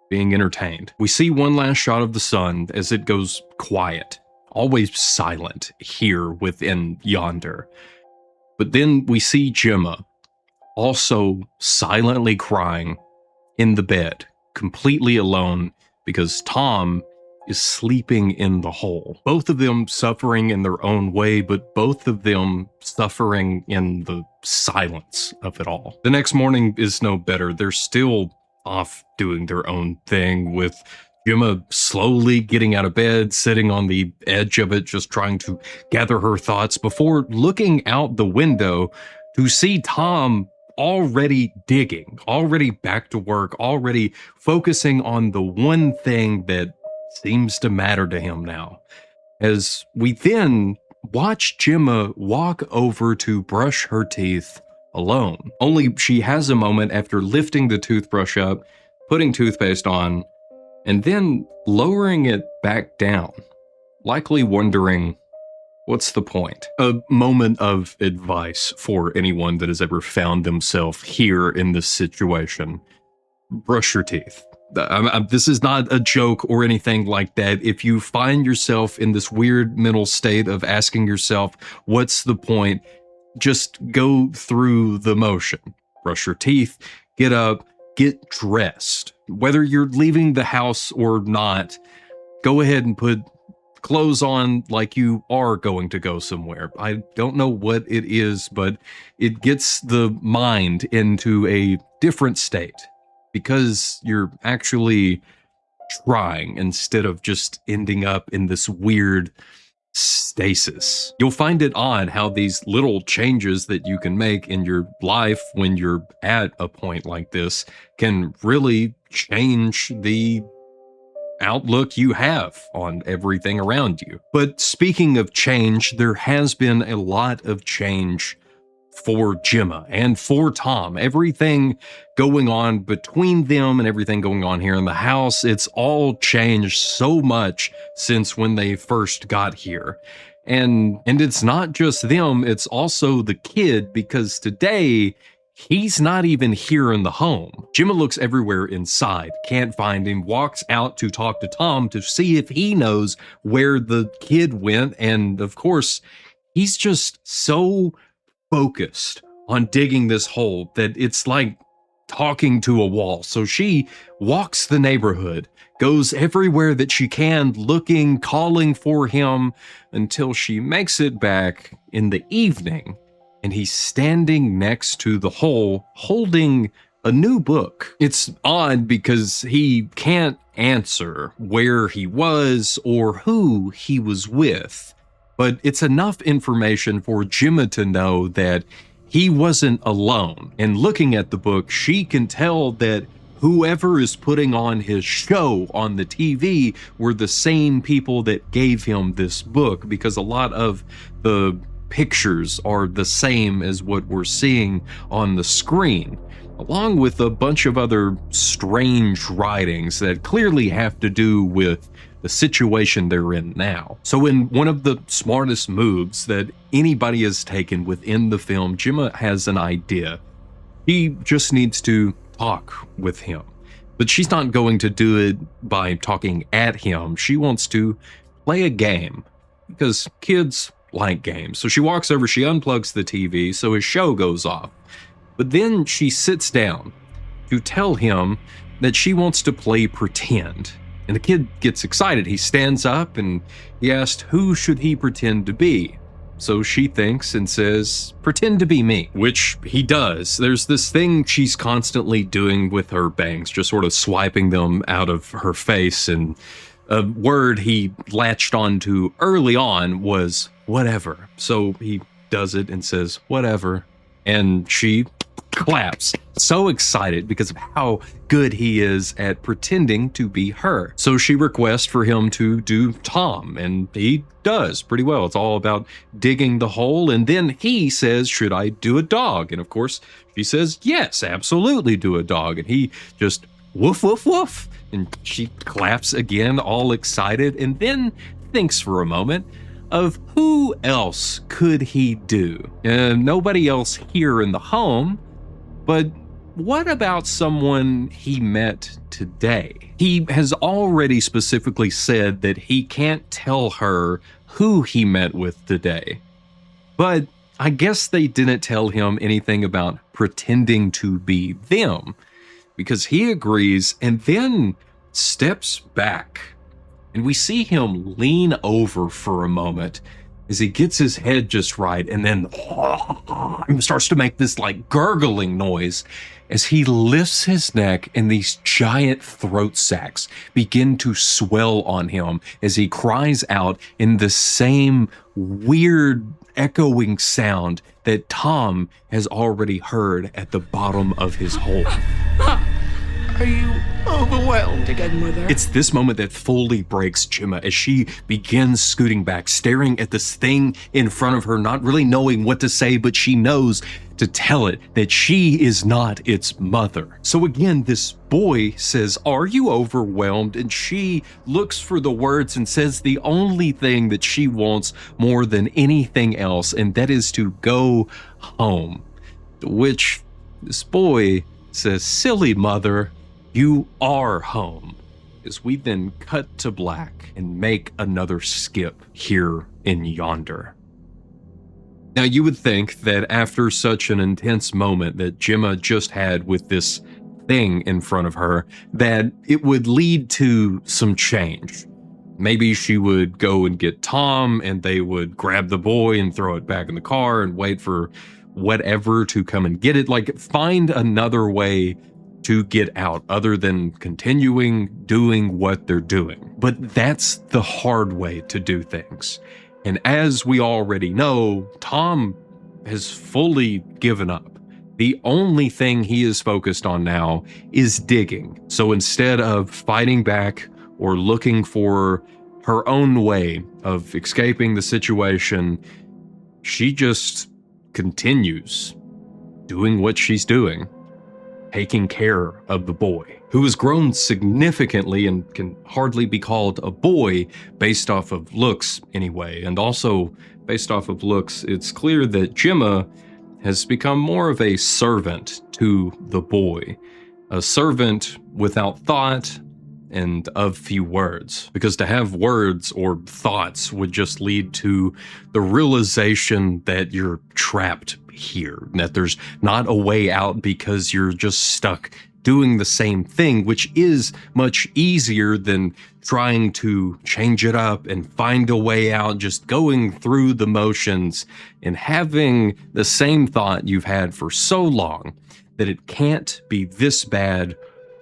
being entertained. We see one last shot of the sun as it goes quiet, always silent here within Yonder. But then we see Gemma also silently crying in the bed, completely alone, because Tom is sleeping in the hole. Both of them suffering in their own way, but both of them suffering in the silence of it all. The next morning is no better. They're still off doing their own thing, with Gemma slowly getting out of bed, sitting on the edge of it, just trying to gather her thoughts before looking out the window to see Tom already digging, already back to work, already focusing on the one thing that seems to matter to him now. As we then watch Gemma walk over to brush her teeth alone. Only she has a moment after lifting the toothbrush up, putting toothpaste on, and then lowering it back down, likely wondering, what's the point? A moment of advice for anyone that has ever found themselves here in this situation. Brush your teeth. This is not a joke or anything like that. If you find yourself in this weird mental state of asking yourself, what's the point? Just go through the motion. Brush your teeth, get up, get dressed. Whether you're leaving the house or not, go ahead and put clothes on like you are going to go somewhere. I don't know what it is, but it gets the mind into a different state because you're actually trying instead of just ending up in this weird stasis. You'll find it odd how these little changes that you can make in your life when you're at a point like this can really change the outlook you have on everything around you. But speaking of change, there has been a lot of change for Gemma and for Tom. Everything going on between them and everything going on here in the house, it's all changed so much since when they first got here. And it's not just them, it's also the kid, because today he's not even here in the home. Gemma looks everywhere inside, can't find him, walks out to talk to Tom to see if he knows where the kid went, and of course, he's just so focused on digging this hole that it's like talking to a wall. So she walks the neighborhood, goes everywhere that she can, looking, calling for him, until she makes it back in the evening, and he's standing next to the hole holding a new book. It's odd because he can't answer where he was or who he was with, but it's enough information for Gemma to know that he wasn't alone. And looking at the book, she can tell that whoever is putting on his show on the TV were the same people that gave him this book, because a lot of the pictures are the same as what we're seeing on the screen, along with a bunch of other strange writings that clearly have to do with the situation they're in now. So in one of the smartest moves that anybody has taken within the film, Gemma has an idea. She just needs to talk with him, but she's not going to do it by talking at him. She wants to play a game, because kids like games. So she walks over, she unplugs the TV, so his show goes off. But then she sits down to tell him that she wants to play pretend. And the kid gets excited. He stands up and he asks, who should he pretend to be? So she thinks and says, pretend to be me, which he does. There's this thing she's constantly doing with her bangs, just sort of swiping them out of her face. And a word he latched onto early on was whatever. So he does it and says, whatever. And she claps, so excited because of how good he is at pretending to be her. So she requests for him to do Tom, and he does pretty well. It's all about digging the hole, and then he says, should I do a dog? And of course, she says, yes, absolutely do a dog. And he just woof, woof, woof. And she claps again, all excited, and then thinks for a moment of who else could he do? Nobody else here in the home. But what about someone he met today? He has already specifically said that he can't tell her who he met with today. But I guess they didn't tell him anything about pretending to be them, because he agrees and then steps back. And we see him lean over for a moment as he gets his head just right, and then starts to make this like gurgling noise as he lifts his neck, and these giant throat sacs begin to swell on him as he cries out in the same weird echoing sound that Tom has already heard at the bottom of his hole. Are you overwhelmed again, Mother? It's this moment that fully breaks Gemma as she begins scooting back, staring at this thing in front of her, not really knowing what to say, but she knows to tell it that she is not its mother. So again, this boy says, are you overwhelmed? And she looks for the words and says the only thing that she wants more than anything else, and that is to go home. To which this boy says, silly mother, you are home. As we then cut to black and make another skip here in Yonder. Now you would think that after such an intense moment that Gemma just had with this thing in front of her, that it would lead to some change. Maybe she would go and get Tom and they would grab the boy and throw it back in the car and wait for whatever to come and get it. Like, find another way to get out other than continuing doing what they're doing. But that's the hard way to do things. And as we already know, Tom has fully given up. The only thing he is focused on now is digging. So instead of fighting back or looking for her own way of escaping the situation, she just continues doing what she's doing. Taking care of the boy, who has grown significantly and can hardly be called a boy based off of looks anyway. And also, based off of looks, it's clear that Gemma has become more of a servant to the boy. A servant without thought and of few words. Because to have words or thoughts would just lead to the realization that you're trapped here, that there's not a way out because you're just stuck doing the same thing, which is much easier than trying to change it up and find a way out, just going through the motions and having the same thought you've had for so long that it can't be this bad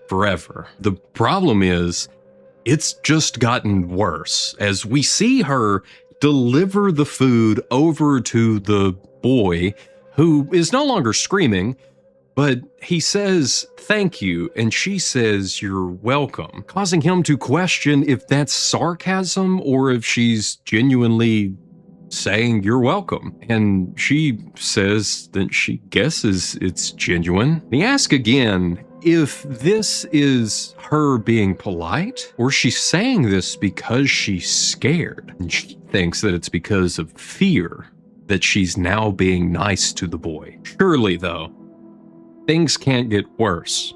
forever. The problem is, it's just gotten worse as we see her deliver the food over to the boy, who is no longer screaming, but he says, thank you, and she says, you're welcome, causing him to question if that's sarcasm or if she's genuinely saying you're welcome. And she says that she guesses it's genuine. He asks again if this is her being polite or she's saying this because she's scared. And she thinks that it's because of fear that she's now being nice to the boy. Surely, though, things can't get worse.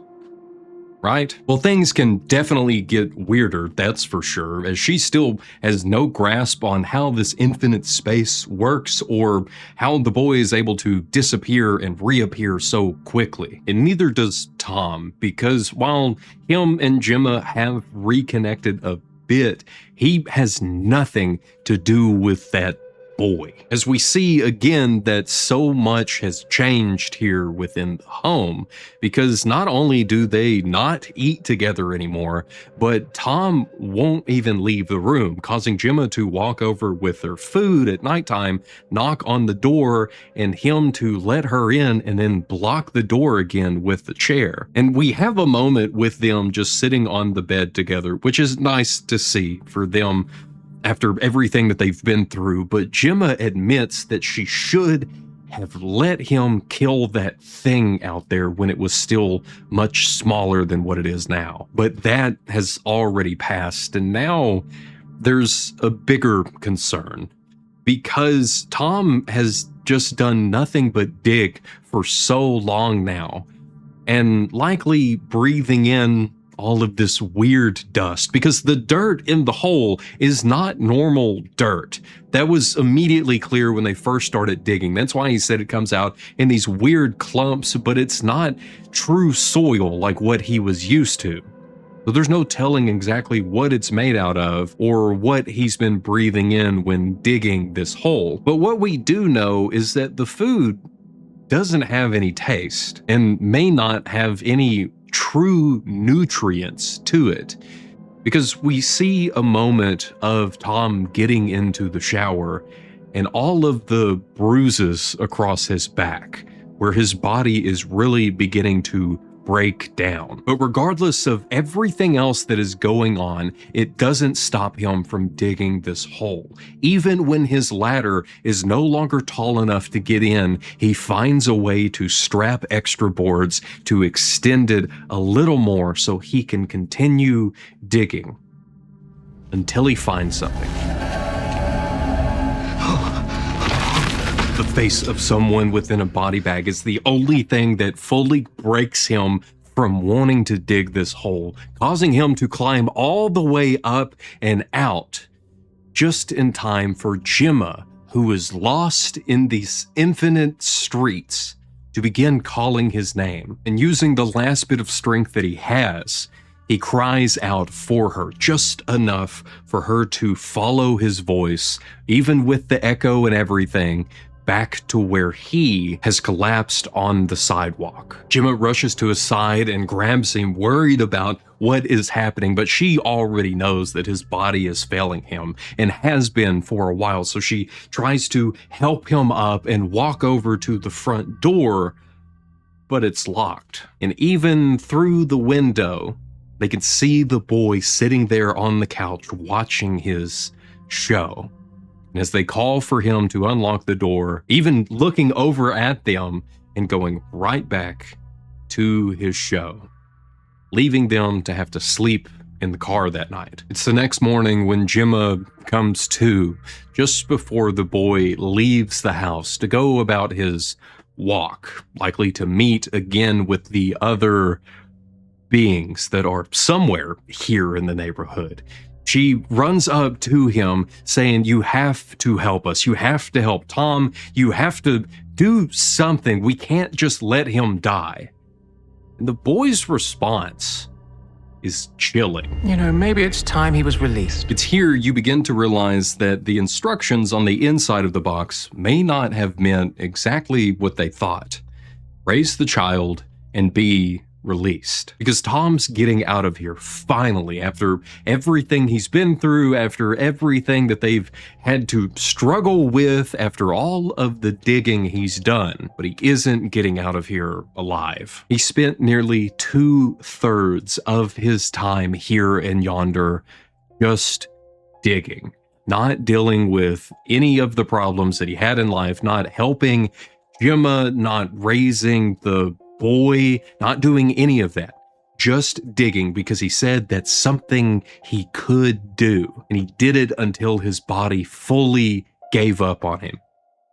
right? Well, things can definitely get weirder, that's for sure, as she still has no grasp on how this infinite space works or how the boy is able to disappear and reappear so quickly. And neither does Tom, because while him and Gemma have reconnected a bit, he has nothing to do with that boy. As we see again that so much has changed here within the home, because not only do they not eat together anymore, but Tom won't even leave the room, causing Gemma to walk over with her food at nighttime, knock on the door, and him to let her in and then block the door again with the chair. And we have a moment with them just sitting on the bed together, which is nice to see for them after everything that they've been through, but Gemma admits that she should have let him kill that thing out there when it was still much smaller than what it is now. But that has already passed, and now there's a bigger concern, because Tom has just done nothing but dig for so long now, and likely breathing in all of this weird dust, because the dirt in the hole is not normal dirt. That was immediately clear when they first started digging. That's why he said it comes out in these weird clumps, but it's not true soil like what he was used to. So there's no telling exactly what it's made out of or what he's been breathing in when digging this hole. But what we do know is that the food doesn't have any taste and may not have any true nutrients to it, because we see a moment of Tom getting into the shower and all of the bruises across his back where his body is really beginning to break down. But regardless of everything else that is going on, it doesn't stop him from digging this hole. Even when his ladder is no longer tall enough to get in, he finds a way to strap extra boards to extend it a little more so he can continue digging until he finds something. The face of someone within a body bag is the only thing that fully breaks him from wanting to dig this hole, causing him to climb all the way up and out, just in time for Gemma, who is lost in these infinite streets, to begin calling his name. And using the last bit of strength that he has, he cries out for her, just enough for her to follow his voice, even with the echo and everything, back to where he has collapsed on the sidewalk. Gemma rushes to his side and grabs him, worried about what is happening, but she already knows that his body is failing him and has been for a while, so she tries to help him up and walk over to the front door, but it's locked. And even through the window, they can see the boy sitting there on the couch watching his show. And as they call for him to unlock the door, even looking over at them and going right back to his show, leaving them to have to sleep in the car that night. It's the next morning when Gemma comes to, just before the boy leaves the house to go about his walk, likely to meet again with the other beings that are somewhere here in the neighborhood. She runs up to him saying, "You have to help us. You have to help Tom. You have to do something. We can't just let him die." And the boy's response is chilling. You know, maybe it's time he was released. It's here you begin to realize that the instructions on the inside of the box may not have meant exactly what they thought. Raise the child and be released. Because Tom's getting out of here finally, after everything he's been through, after everything that they've had to struggle with, after all of the digging he's done. But he isn't getting out of here alive. He spent nearly 2/3 of his time here in Yonder just digging, not dealing with any of the problems that he had in life, not helping Gemma, not raising the boy, not doing any of that, just digging because he said that's something he could do. And he did it until his body fully gave up on him,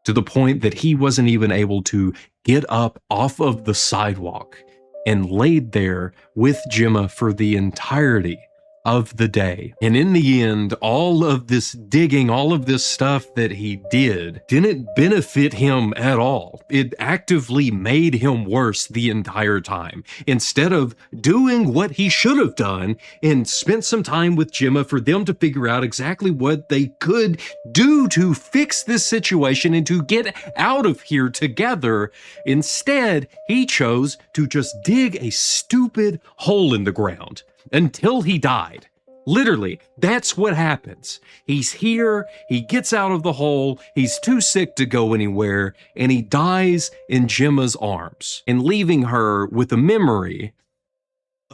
to the point that he wasn't even able to get up off of the sidewalk and laid there with Gemma for the entirety of the day. And in the end, all of this digging, all of this stuff that he didn't benefit him at all. It actively made him worse the entire time. Instead of doing what he should have done and spent some time with Gemma for them to figure out exactly what they could do to fix this situation and to get out of here together, instead, he chose to just dig a stupid hole in the ground until he died. Literally, that's what happens. He's here, he gets out of the hole, he's too sick to go anywhere, and he dies in Gemma's arms, and leaving her with a memory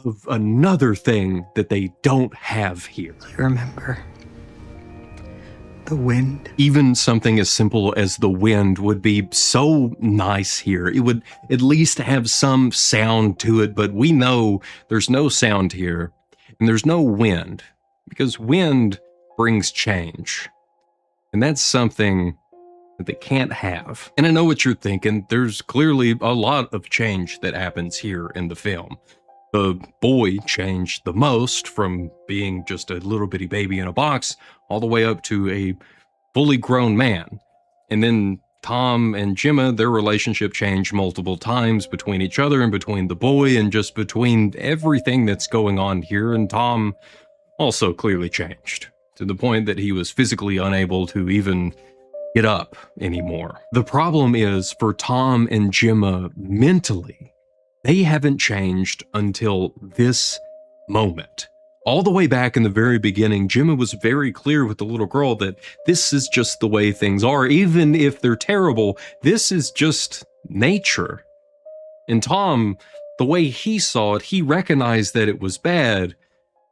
of another thing that they don't have here. You remember the wind? Even something as simple as the wind would be so nice here. It would at least have some sound to it, but we know there's no sound here. And there's no wind, because wind brings change. And that's something that they can't have. And I know what you're thinking. There's clearly a lot of change that happens here in the film. The boy changed the most, from being just a little bitty baby in a box all the way up to a fully grown man. And then Tom and Gemma, their relationship changed multiple times between each other and between the boy and just between everything that's going on here. And Tom also clearly changed to the point that he was physically unable to even get up anymore. The problem is, for Tom and Gemma mentally, they haven't changed until this moment. All the way back in the very beginning, Gemma was very clear with the little girl that this is just the way things are. Even if they're terrible, this is just nature. And Tom, the way he saw it, he recognized that it was bad,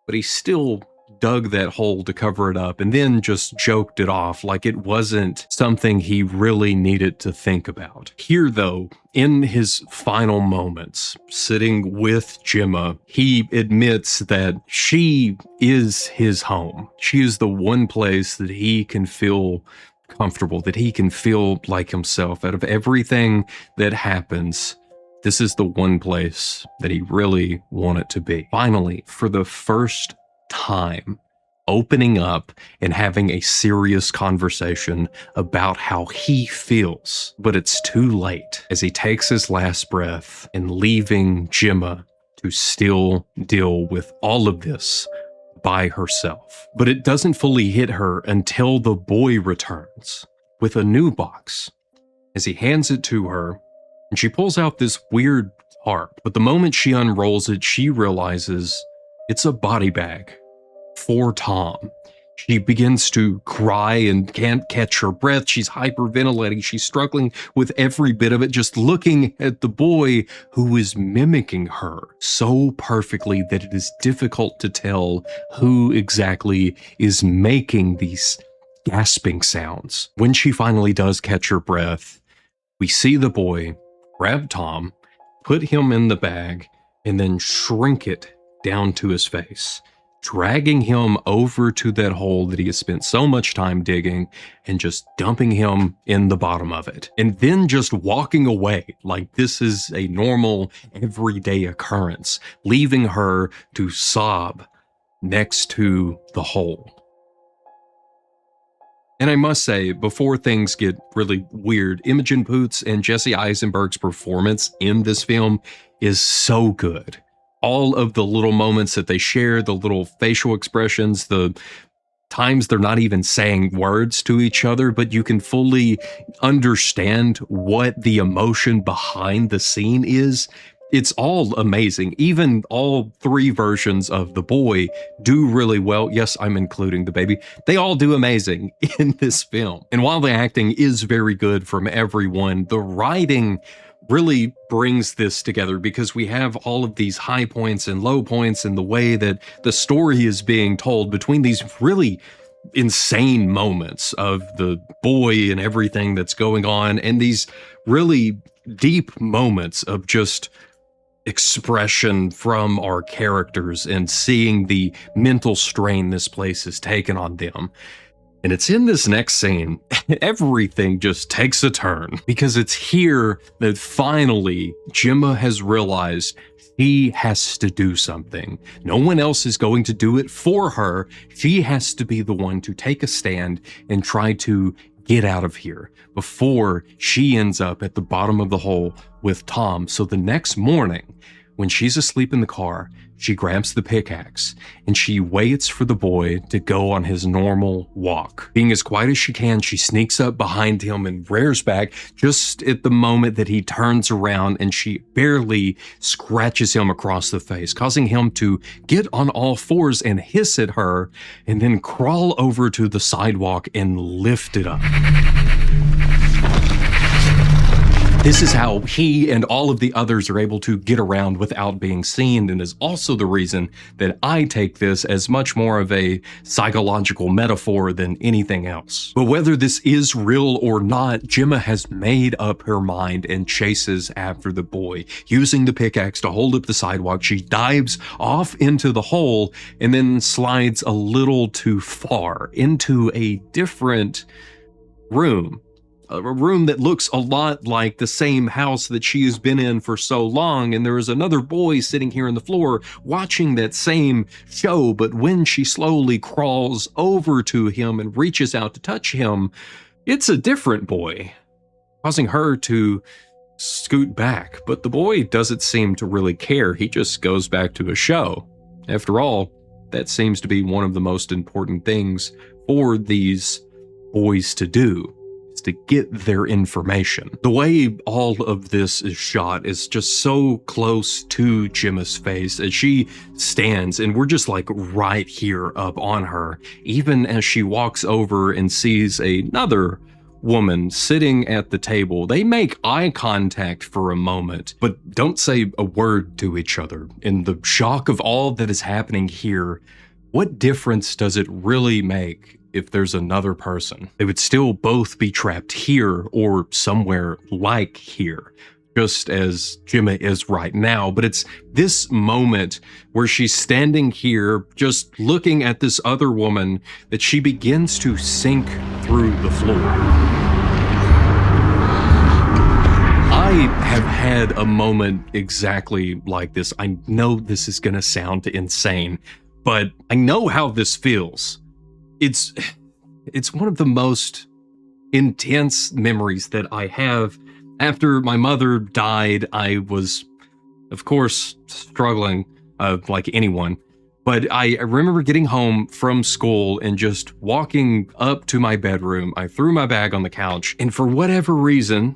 but he still dug that hole to cover it up and then just joked it off like it wasn't something he really needed to think about. Here, though, in his final moments, sitting with Gemma, he admits that she is his home. She is the one place that he can feel comfortable, that he can feel like himself. Out of everything that happens, this is the one place that he really wanted to be. Finally, for the first time, opening up and having a serious conversation about how he feels. But it's too late, as he takes his last breath and leaving Gemma to still deal with all of this by herself. But it doesn't fully hit her until the boy returns with a new box, as he hands it to her, and she pulls out this weird tarp. But the moment she unrolls it, she realizes it's a body bag for Tom. She begins to cry and can't catch her breath. She's hyperventilating. She's struggling with every bit of it, just looking at the boy who is mimicking her so perfectly that it is difficult to tell who exactly is making these gasping sounds. When she finally does catch her breath, we see the boy grab Tom, put him in the bag, and then shrink it down to his face, dragging him over to that hole that he has spent so much time digging and just dumping him in the bottom of it. And then just walking away like this is a normal, everyday occurrence, leaving her to sob next to the hole. And I must say, before things get really weird, Imogen Poots and Jesse Eisenberg's performance in this film is so good. All of the little moments that they share, the little facial expressions, the times they're not even saying words to each other, but you can fully understand what the emotion behind the scene is. It's all amazing. Even all three versions of the boy do really well. Yes, I'm including the baby. They all do amazing in this film. And while the acting is very good from everyone, the writing really brings this together, because we have all of these high points and low points in the way that the story is being told between these really insane moments of the boy and everything that's going on, and these really deep moments of just expression from our characters and seeing the mental strain this place has taken on them. And it's in this next scene, everything just takes a turn because it's here that finally Gemma has realized she has to do something. No one else is going to do it for her. She has to be the one to take a stand and try to get out of here before she ends up at the bottom of the hole with Tom. So the next morning, when she's asleep in the car, she grabs the pickaxe and she waits for the boy to go on his normal walk. Being as quiet as she can, she sneaks up behind him and rears back just at the moment that he turns around, and she barely scratches him across the face, causing him to get on all fours and hiss at her and then crawl over to the sidewalk and lift it up. This is how he and all of the others are able to get around without being seen, and is also the reason that I take this as much more of a psychological metaphor than anything else. But whether this is real or not, Gemma has made up her mind and chases after the boy. Using the pickaxe to hold up the sidewalk, she dives off into the hole and then slides a little too far into a different room. A room that looks a lot like the same house that she has been in for so long, and there is another boy sitting here on the floor watching that same show, but when she slowly crawls over to him and reaches out to touch him, it's a different boy, causing her to scoot back. But the boy doesn't seem to really care. He just goes back to his show. After all, that seems to be one of the most important things for these boys to do, to get their information. The way all of this is shot is just so close to Gemma's face as she stands, and we're just like right here up on her, even as she walks over and sees another woman sitting at the table. They make eye contact for a moment, but don't say a word to each other. In the shock of all that is happening here, what difference does it really make if there's another person? They would still both be trapped here or somewhere like here, just as Gemma is right now. But it's this moment where she's standing here just looking at this other woman that she begins to sink through the floor. I have had a moment exactly like this. I know this is gonna sound insane, but I know how this feels. It's one of the most intense memories that I have. After my mother died, I was, of course, struggling like anyone. But I remember getting home from school and just walking up to my bedroom. I threw my bag on the couch, and for whatever reason,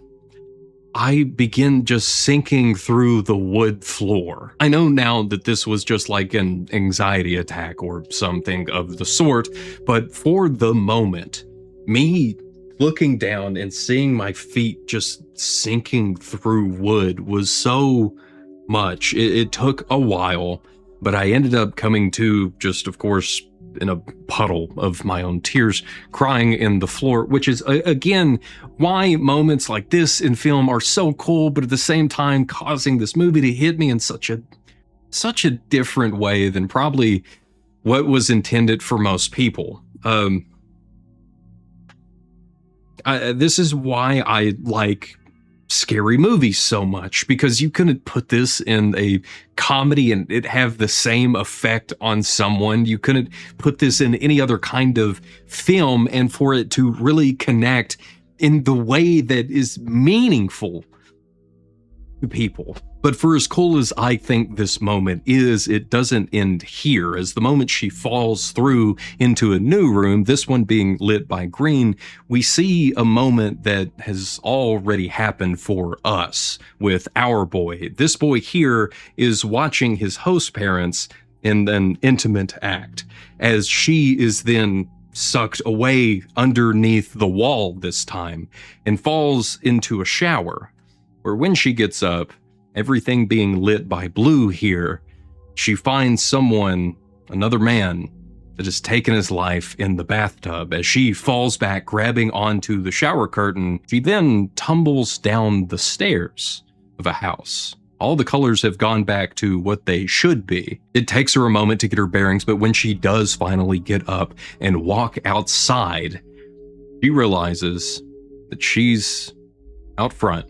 I begin just sinking through the wood floor. I know now that this was just like an anxiety attack or something of the sort, but for the moment, me looking down and seeing my feet just sinking through wood was so much. It took a while, but I ended up coming to just, of course, in a puddle of my own tears, crying in the floor, which is, again, why moments like this in film are so cool, but at the same time causing this movie to hit me in such a different way than probably what was intended for most people. This is why I like scary movies so much, because you couldn't put this in a comedy and it have the same effect on someone. You couldn't put this in any other kind of film and for it to really connect in the way that is meaningful to people. But for as cool as I think this moment is, it doesn't end here. As the moment she falls through into a new room, this one being lit by green, we see a moment that has already happened for us with our boy. This boy here is watching his host parents in an intimate act, as she is then sucked away underneath the wall this time and falls into a shower, where when she gets up, everything being lit by blue here, she finds someone, another man, that has taken his life in the bathtub. As she falls back, grabbing onto the shower curtain, she then tumbles down the stairs of a house. All the colors have gone back to what they should be. It takes her a moment to get her bearings, but when she does finally get up and walk outside, she realizes that she's out front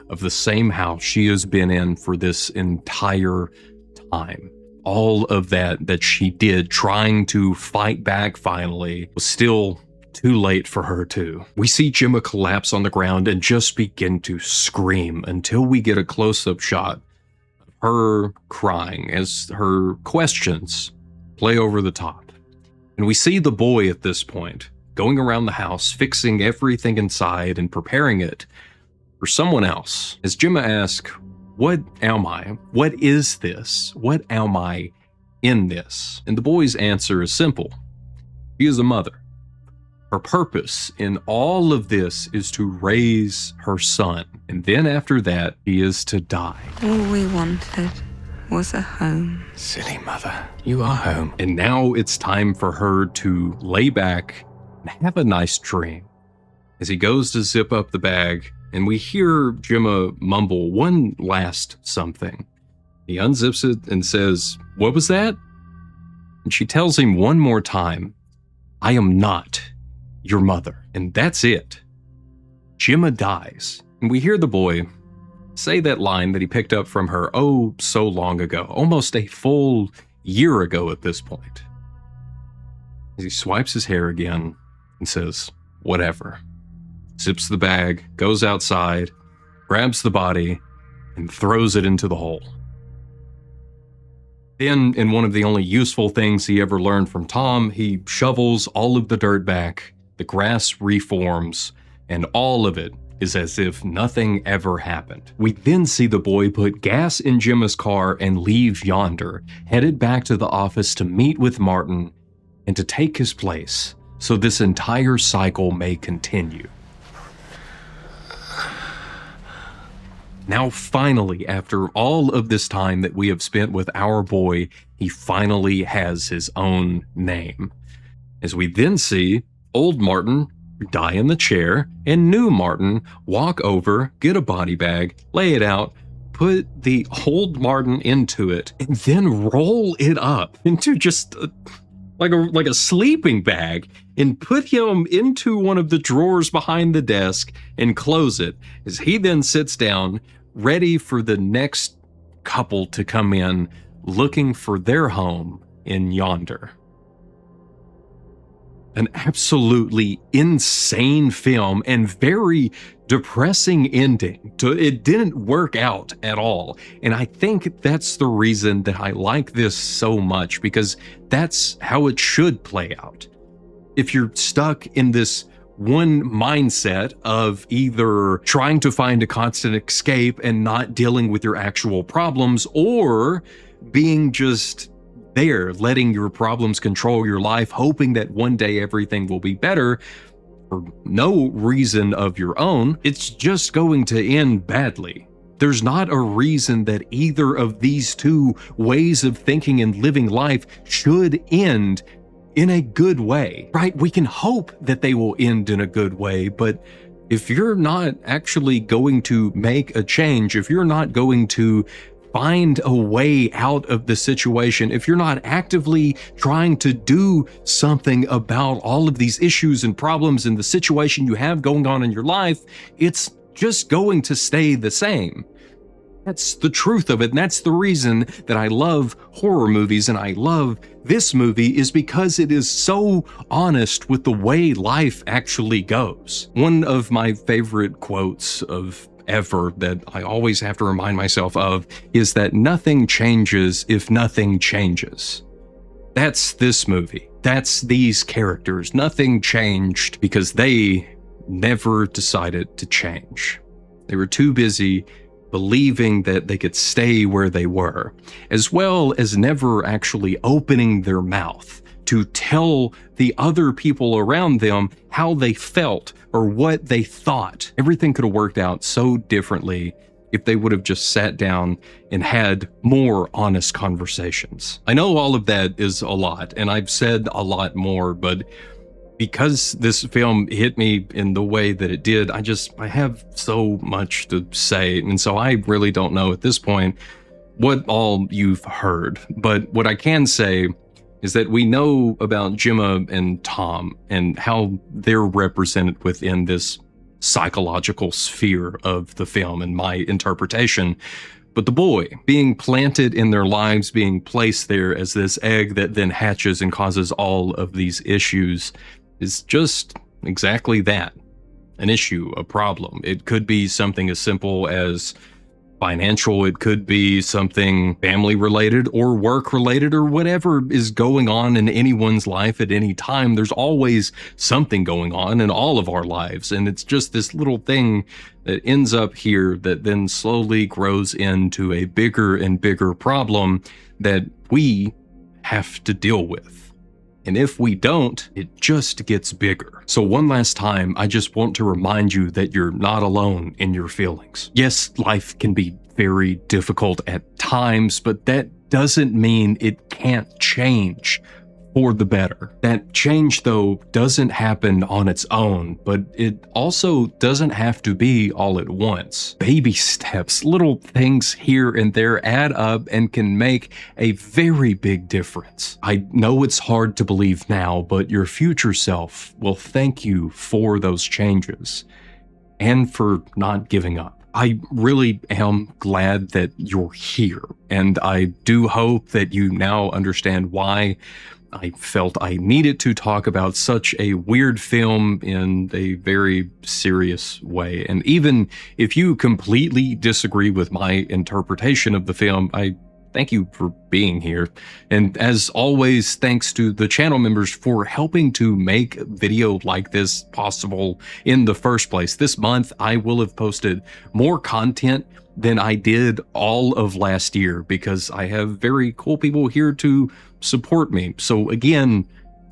of the same house she has been in for this entire time. All of that she did trying to fight back finally was still too late for her too. We see Gemma collapse on the ground and just begin to scream until we get a close-up shot of her crying as her questions play over the top. And we see the boy at this point going around the house, fixing everything inside and preparing it for someone else. As Gemma asks, "What am I? What is this? What am I in this?" And the boy's answer is simple. She is a mother. Her purpose in all of this is to raise her son. And then after that, he is to die. All we wanted was a home. Silly mother, you are home. And now it's time for her to lay back and have a nice dream. As he goes to zip up the bag, and we hear Gemma mumble one last something. He unzips it and says, "What was that?" And she tells him one more time, "I am not your mother." And that's it. Gemma dies. And we hear the boy say that line that he picked up from her oh so long ago, almost a full year ago at this point. As he swipes his hair again and says, "Whatever." Zips the bag, goes outside, grabs the body, and throws it into the hole. Then, in one of the only useful things he ever learned from Tom, he shovels all of the dirt back, the grass reforms, and all of it is as if nothing ever happened. We then see the boy put gas in Gemma's car and leave Yonder, headed back to the office to meet with Martin and to take his place, so this entire cycle may continue. Now finally, after all of this time that we have spent with our boy, he finally has his own name. As we then see old Martin die in the chair, and new Martin walk over, get a body bag, lay it out, put the old Martin into it, and then roll it up into just like a sleeping bag and put him into one of the drawers behind the desk and close it, as he then sits down, ready for the next couple to come in looking for their home in Yonder. An absolutely insane film and very depressing ending. It didn't work out at all. And I think that's the reason that I like this so much, because that's how it should play out. If you're stuck in this one mindset of either trying to find a constant escape and not dealing with your actual problems, or being just there, letting your problems control your life, hoping that one day everything will be better for no reason of your own, it's just going to end badly. There's not a reason that either of these two ways of thinking and living life should end in a good way, right? We can hope that they will end in a good way, but if you're not actually going to make a change, if you're not going to find a way out of the situation, if you're not actively trying to do something about all of these issues and problems and the situation you have going on in your life, it's just going to stay the same. That's the truth of it, and that's the reason that I love horror movies and I love this movie, is because it is so honest with the way life actually goes. One of my favorite quotes of ever that I always have to remind myself of is that nothing changes if nothing changes. That's this movie. That's these characters. Nothing changed because they never decided to change. They were too busy believing that they could stay where they were, as well as never actually opening their mouth to tell the other people around them how they felt or what they thought. Everything could have worked out so differently if they would have just sat down and had more honest conversations. I know all of that is a lot, and I've said a lot more, but because this film hit me in the way that it did, I have so much to say. And so I really don't know at this point what all you've heard. But what I can say is that we know about Gemma and Tom and how they're represented within this psychological sphere of the film and my interpretation. But the boy being planted in their lives, being placed there as this egg that then hatches and causes all of these issues is just exactly that. An issue, a problem. It could be something as simple as financial, it could be something family related or work related or whatever is going on in anyone's life at any time. There's always something going on in all of our lives. And it's just this little thing that ends up here that then slowly grows into a bigger and bigger problem that we have to deal with. And if we don't, it just gets bigger. So one last time, I just want to remind you that you're not alone in your feelings. Yes, life can be very difficult at times, but that doesn't mean it can't change for the better. That change, though, doesn't happen on its own, but it also doesn't have to be all at once. Baby steps, little things here and there add up and can make a very big difference. I know it's hard to believe now, but your future self will thank you for those changes and for not giving up. I really am glad that you're here, and I do hope that you now understand why I felt I needed to talk about such a weird film in a very serious way. And even if you completely disagree with my interpretation of the film, I thank you for being here. And as always, thanks to the channel members for helping to make a video like this possible in the first place. This month, I will have posted more content than I did all of last year because I have very cool people here to support me. So again,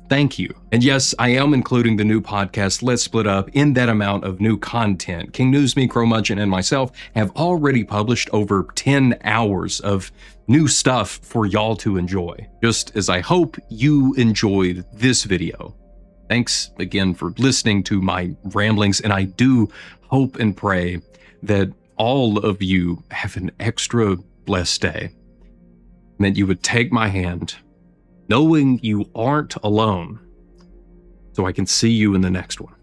thank you. And yes, I am including the new podcast, Let's Split Up, in that amount of new content. King News, me, Crowmudgeon, and myself have already published over 10 hours of new stuff for y'all to enjoy, just as I hope you enjoyed this video. Thanks again for listening to my ramblings, and I do hope and pray that all of you have an extra blessed day, and that you would take my hand, knowing you aren't alone, so I can see you in the next one.